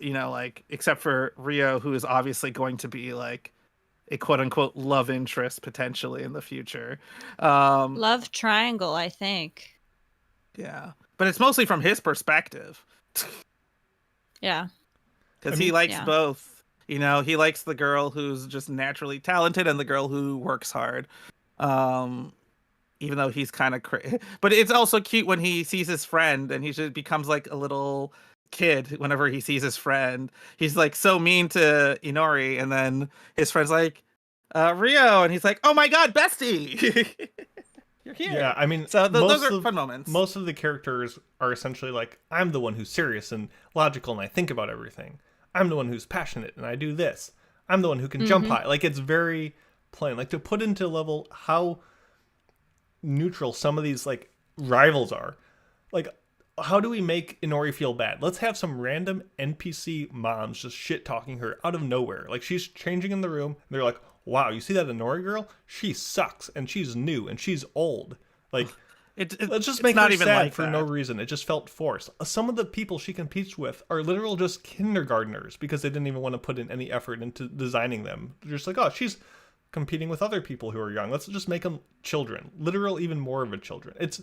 for Rio, who is obviously going to be like a quote unquote love interest potentially in the future. Love triangle, I think. Yeah. But it's mostly from his perspective. Yeah. Because he likes both. He likes the girl who's just naturally talented and the girl who works hard. Even though he's kind of but it's also cute when he sees his friend and he just becomes like a little kid whenever he sees his friend. He's like so mean to Inori, and then his friend's like, Rio, and he's like, oh my god, bestie. You're here. Yeah, I mean, so those are fun moments. Most of the characters are essentially like, I'm the one who's serious and logical and I think about everything. I'm the one who's passionate and I do this. I'm the one who can jump high. Like, it's very plain. Like, to put into level how neutral some of these like rivals are. Like, how do we make Inori feel bad? Let's have some random NPC moms just shit talking her out of nowhere. Like, she's changing in the room and they're like, wow, you see that Inori girl? She sucks, and she's new, and she's old. Like, let's just make her sad like for no reason. It just felt forced. Some of the people she competes with are literal just kindergartners because they didn't even want to put in any effort into designing them. They're just like, oh, she's competing with other people who are young. Let's just make them children. Literal, even more of a children. It's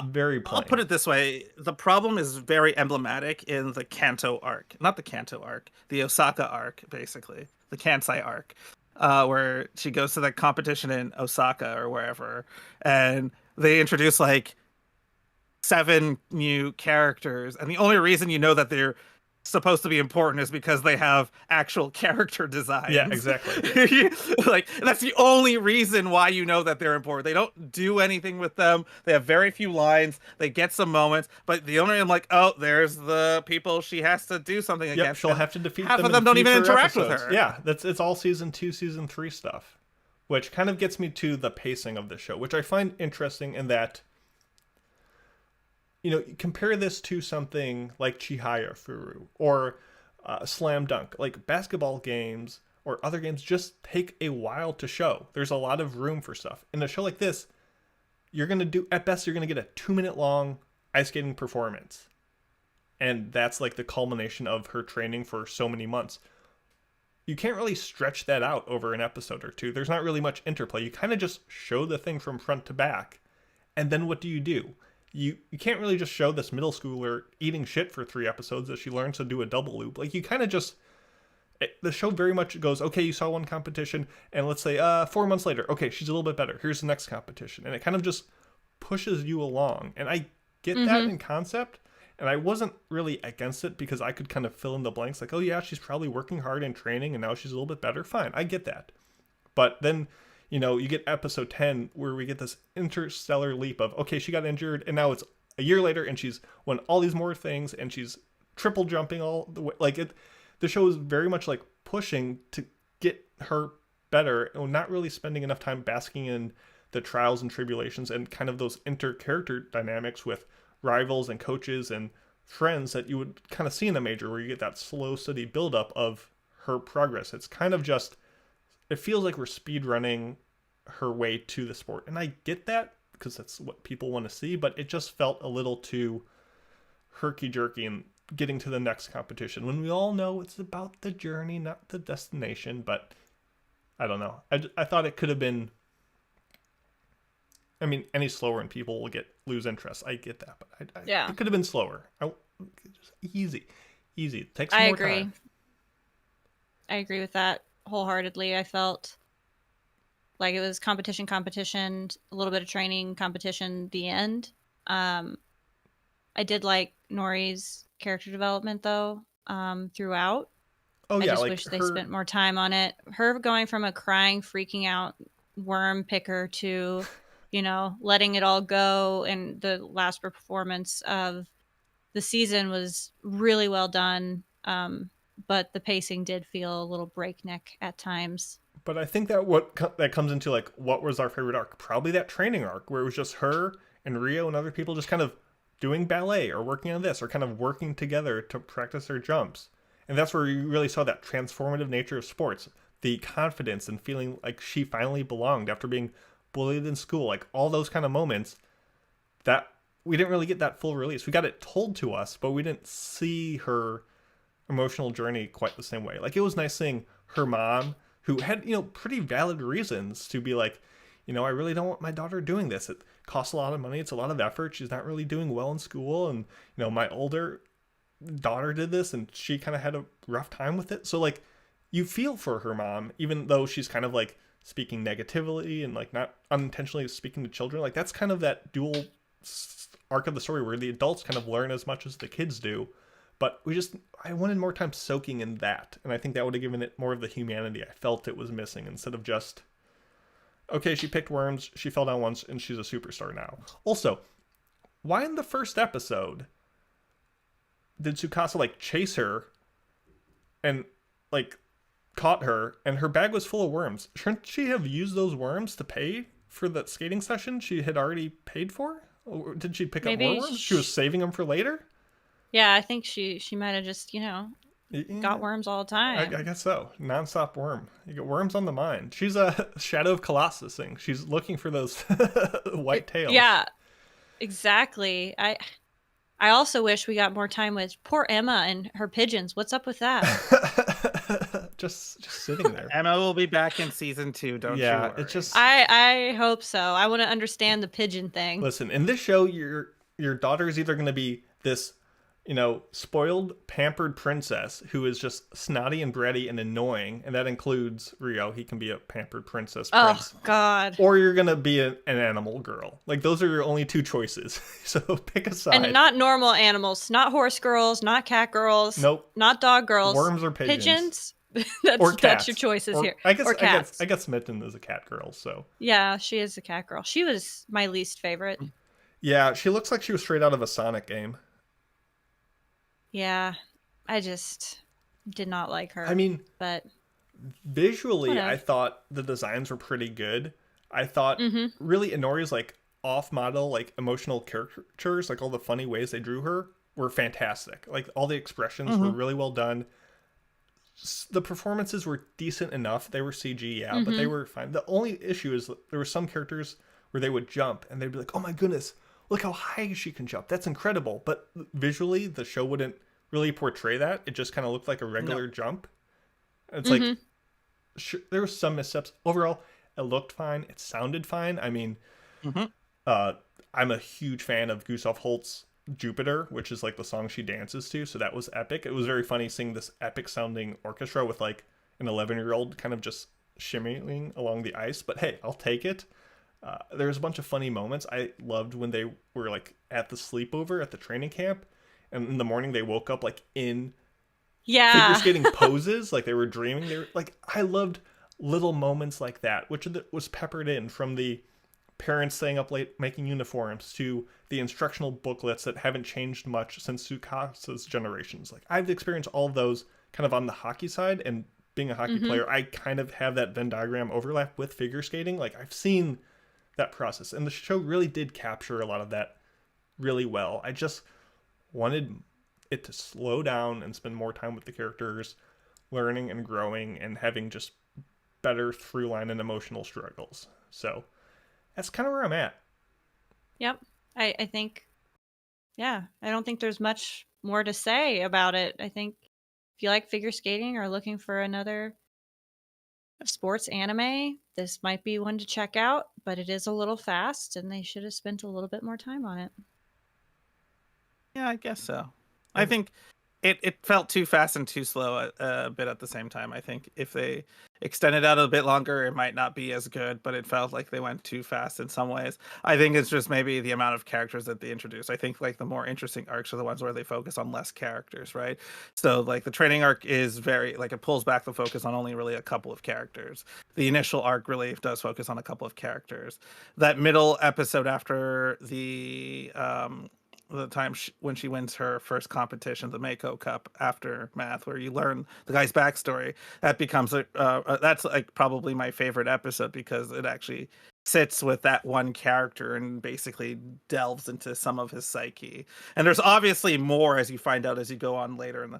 very plain. I'll put it this way. The problem is very emblematic in the Kanto arc. Not the Kanto arc. The Osaka arc, basically. The Kansai arc. Where she goes to that competition in Osaka or wherever, and they introduce like 7 new characters, and the only reason you know that they're supposed to be important is because they have actual character designs. Yeah, exactly. Like, that's the only reason why you know that they're important. They don't do anything with them. They have very few lines. They get some moments, but the only I'm like, oh, there's the people she has to do something against. She'll have to defeat half them. Of them don't even interact episodes. with her. Yeah, it's all season 2, season 3 stuff, which kind of gets me to the pacing of the show, which I find interesting in that, compare this to something like Chihaya Furu or Slam Dunk. Like, basketball games or other games just take a while to show. There's a lot of room for stuff. In a show like this, at best, you're going to get a 2-minute long ice skating performance. And that's like the culmination of her training for so many months. You can't really stretch that out over an episode or two. There's not really much interplay. You kind of just show the thing from front to back. And then what do? You can't really just show this middle schooler eating shit for 3 episodes as she learns to do a double loop. Like, you kind of just... the show very much goes, okay, you saw one competition, and let's say 4 months later, okay, she's a little bit better. Here's the next competition. And it kind of just pushes you along. And I get that in concept, and I wasn't really against it because I could kind of fill in the blanks. Like, oh yeah, she's probably working hard and training, and now she's a little bit better. Fine, I get that. But then... you get episode 10 where we get this interstellar leap of, okay, she got injured and now it's a year later and she's won all these more things and she's triple jumping all the way. Like, the show is very much like pushing to get her better and not really spending enough time basking in the trials and tribulations and kind of those inter-character dynamics with rivals and coaches and friends that you would kind of see in a major, where you get that slow, steady buildup of her progress. It's kind of just... it feels like we're speed running her way to the sport. And I get that because that's what people want to see, but it just felt a little too herky-jerky. And getting to the next competition, when we all know it's about the journey, not the destination. But I don't know. I thought it could have been, I mean, any slower and people will lose interest. I get that, but it could have been slower. Just easy. It takes more time. I agree with that wholeheartedly. I felt like it was competition, a little bit of training, competition, the end. I did like Nori's character development though, throughout. Oh yeah, I just wish they spent more time on it. Her going from a crying, freaking out worm picker to, letting it all go, and the last performance of the season was really well done. But the pacing did feel a little breakneck at times. But I think that that comes into like, what was our favorite arc? Probably that training arc where it was just her and Rio and other people just kind of doing ballet or working on this or kind of working together to practice their jumps. And that's where you really saw that transformative nature of sports, the confidence and feeling like she finally belonged after being bullied in school, like all those kind of moments that we didn't really get that full release. We got it told to us, but we didn't see her emotional journey quite the same way. Like, it was nice seeing her mom, who had, pretty valid reasons to be like, I really don't want my daughter doing this. It costs a lot of money. It's a lot of effort. She's not really doing well in school. And, my older daughter did this and she kind of had a rough time with it. So like, you feel for her mom, even though she's kind of like speaking negatively and like not unintentionally speaking to children. Like, that's kind of that dual arc of the story where the adults kind of learn as much as the kids do. But I wanted more time soaking in that. And I think that would have given it more of the humanity I felt it was missing, instead of just, okay, she picked worms, she fell down once, and she's a superstar now. Also, why in the first episode did Tsukasa like chase her and like caught her, and her bag was full of worms? Shouldn't she have used those worms to pay for that skating session she had already paid for? Or did she pick up more worms? She was saving them for later? Yeah, I think she might have just, got worms all the time. I guess so. Non-stop worm. You get worms on the mind. She's a Shadow of Colossus thing. She's looking for those white tails. Yeah, exactly. I also wish we got more time with poor Emma and her pigeons. What's up with that? just sitting there. Emma will be back in season 2. Don't you worry. It's just. I hope so. I want to understand the pigeon thing. Listen, in this show, your daughter is either going to be this, spoiled, pampered princess who is just snotty and bratty and annoying, and that includes Rio. He can be a pampered princess prince. Oh, God. Or you're going to be an animal girl. Like, those are your only two choices. So pick a side. And not normal animals. Not horse girls, not cat girls. Nope. Not dog girls. Worms or pigeons. Or cats. That's your choices here. I guess, or cats. I guess Mitten is a cat girl, so. Yeah, she is a cat girl. She was my least favorite. Yeah, she looks like she was straight out of a Sonic game. Yeah, I just did not like her. I mean, but visually, whatever. I thought the designs were pretty good. I thought really Inori's like off-model, like emotional caricatures, like all the funny ways they drew her were fantastic. Like all the expressions were really well done. The performances were decent enough. They were CG, but they were fine. The only issue is there were some characters where they would jump and they'd be like, oh my goodness, look how high she can jump. That's incredible. But visually, the show wouldn't really portray that. It just kind of looked like a regular jump. It's like, there were some missteps. Overall, it looked fine. It sounded fine. I mean, I'm a huge fan of Gustav Holst's Jupiter, which is like the song she dances to. So that was epic. It was very funny seeing this epic sounding orchestra with like an 11-year-old kind of just shimmying along the ice. But hey, I'll take it. There was a bunch of funny moments. I loved when they were like at the sleepover at the training camp, and in the morning they woke up like in figure skating poses, like they were dreaming. They were like, I loved little moments like that, which was peppered in from the parents staying up late making uniforms to the instructional booklets that haven't changed much since Tsukasa's generations. Like, I've experienced all of those kind of on the hockey side, and being a hockey player, I kind of have that Venn diagram overlap with figure skating. Like, I've seen that process, and the show really did capture a lot of that really well. I just wanted it to slow down and spend more time with the characters, learning and growing and having just better through line and emotional struggles. So that's kind of where I'm at. Yep. I think, I don't think there's much more to say about it. I think if you like figure skating or looking for another sports anime, this might be one to check out, but it is a little fast and they should have spent a little bit more time on it. Yeah, I guess so. I think it felt too fast and too slow a bit at the same time. I think if they extended out a bit longer, it might not be as good, but it felt like they went too fast in some ways. I think it's just maybe the amount of characters that they introduced. I think like the more interesting arcs are the ones where they focus on less characters, right? So like the training arc is very, like it pulls back the focus on only really a couple of characters. The initial arc really does focus on a couple of characters. That middle episode after the time when she wins her first competition, the Mako Cup Aftermath, where you learn the guy's backstory, that becomes that's like probably my favorite episode because it actually sits with that one character and basically delves into some of his psyche. And there's obviously more as you find out as you go on later, and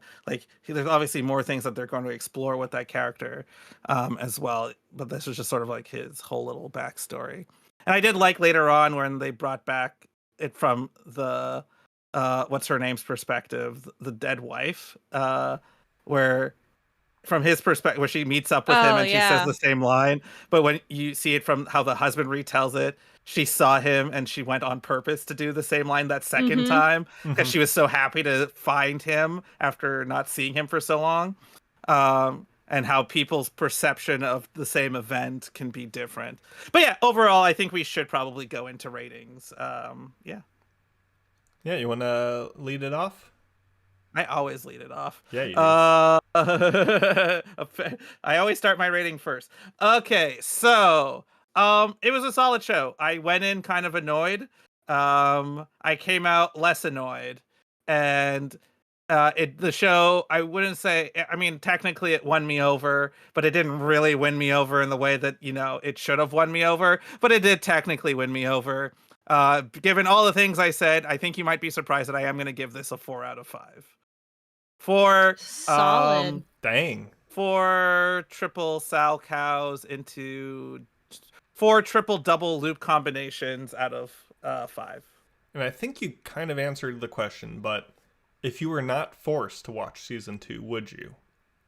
there's obviously more things that they're going to explore with that character as well. But this is just sort of like his whole little backstory. And I did like later on when they brought back it from the what's her name's perspective, the dead wife, where from his perspective, where she meets up with him and she says the same line, but when you see it from how the husband retells it, she saw him and she went on purpose to do the same line that second time because she was so happy to find him after not seeing him for so long. And how people's perception of the same event can be different. But yeah, overall, I think we should probably go into ratings. Yeah. Yeah, you want to lead it off? I always lead it off. Yeah, you do. I always start my rating first. Okay, so it was a solid show. I went in kind of annoyed. I came out less annoyed. And the show, I wouldn't say, I mean, technically it won me over, but it didn't really win me over in the way that, it should have won me over, but it did technically win me over. Given all the things I said, I think you might be surprised that I am going to give this a 4 out of 5. Solid. Dang. 4 triple Sal cows into 4 triple double loop combinations out of 5. And I think you kind of answered the question, but if you were not forced to watch season 2, would you?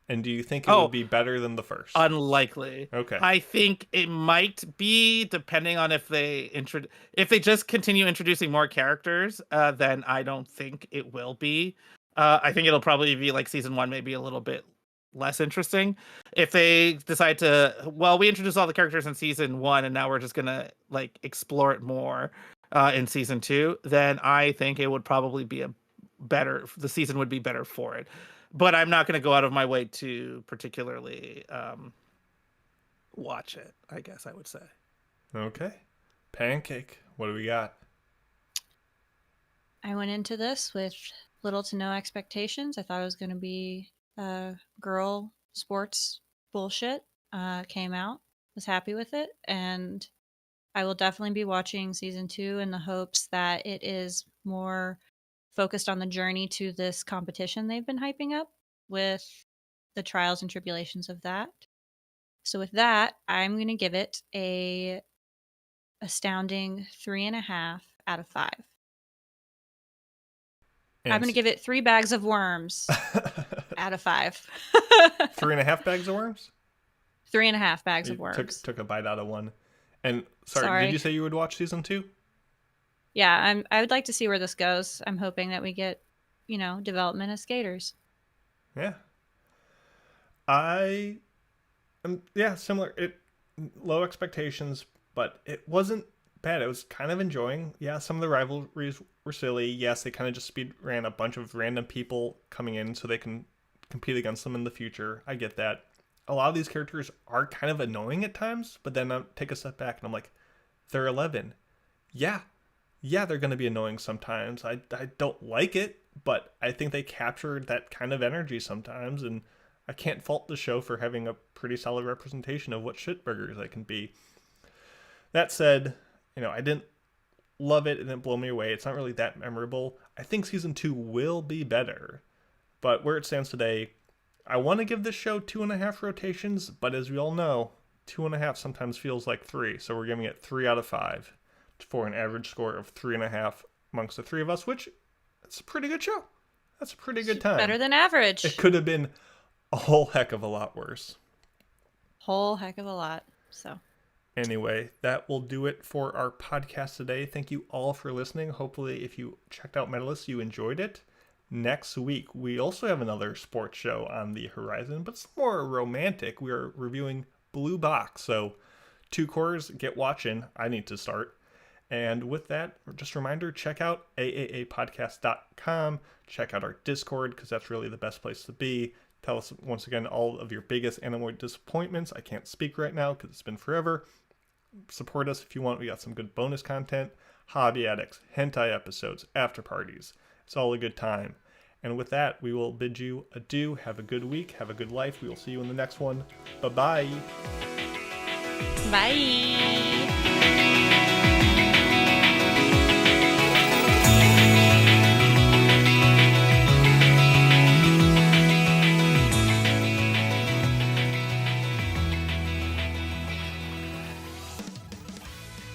And do you think it would be better than the first? Unlikely. Okay. I think it might be, depending on if they just continue introducing more characters, then I don't think it will be. I think it'll probably be like season 1, maybe a little bit less interesting. If they decide to, we introduced all the characters in season 1 and now we're just gonna like explore it more in season 2, then I think it would probably be the season would be better for it. But I'm not going to go out of my way to particularly watch it, I guess I would say. Okay. Pancake, what do we got? I went into this with little to no expectations. I thought it was going to be girl sports bullshit. Came out, was happy with it, and I will definitely be watching season 2 in the hopes that it is more focused on the journey to this competition they've been hyping up with the trials and tribulations of that. So with that, I'm going to give it a astounding 3.5 out of 5. And I'm going to give it 3 bags of worms out of 5. 3.5 bags of worms? 3.5 bags of worms. Took a bite out of one. And sorry, did you say you would watch season 2? Yeah, I would like to see where this goes. I'm hoping that we get, development as skaters. Yeah. I am, similar. Low expectations, but it wasn't bad. I was kind of enjoying. Yeah, some of the rivalries were silly. Yes, they kind of just speed ran a bunch of random people coming in so they can compete against them in the future. I get that. A lot of these characters are kind of annoying at times, but then I take a step back and I'm like, they're 11. Yeah, they're going to be annoying sometimes. I don't like it, but I think they captured that kind of energy sometimes, and I can't fault the show for having a pretty solid representation of what shitburgers they can be. That said, I didn't love it. It didn't blow me away. It's not really that memorable. I think season 2 will be better, but where it stands today, I want to give this show 2.5 rotations, but as we all know, 2.5 sometimes feels like 3, so we're giving it 3 out of 5 for an average score of 3.5 amongst the 3 of us, which it's a pretty good show. That's a pretty good time. Better than average. It could have been a whole heck of a lot worse. Whole heck of a lot. So anyway, that will do it for our podcast today. Thank you all for listening. Hopefully, if you checked out Medalist, you enjoyed it. Next week, we also have another sports show on the horizon, but it's more romantic. We are reviewing Blue Box. So 2 quarters, get watching. I need to start. And with that, just a reminder, check out AAAPodcast.com. Check out our Discord, because that's really the best place to be. Tell us, once again, all of your biggest anime disappointments. I can't speak right now, because it's been forever. Support us if you want. We got some good bonus content, hobby addicts, hentai episodes, after parties. It's all a good time. And with that, we will bid you adieu. Have a good week. Have a good life. We will see you in the next one. Bye-bye. bye.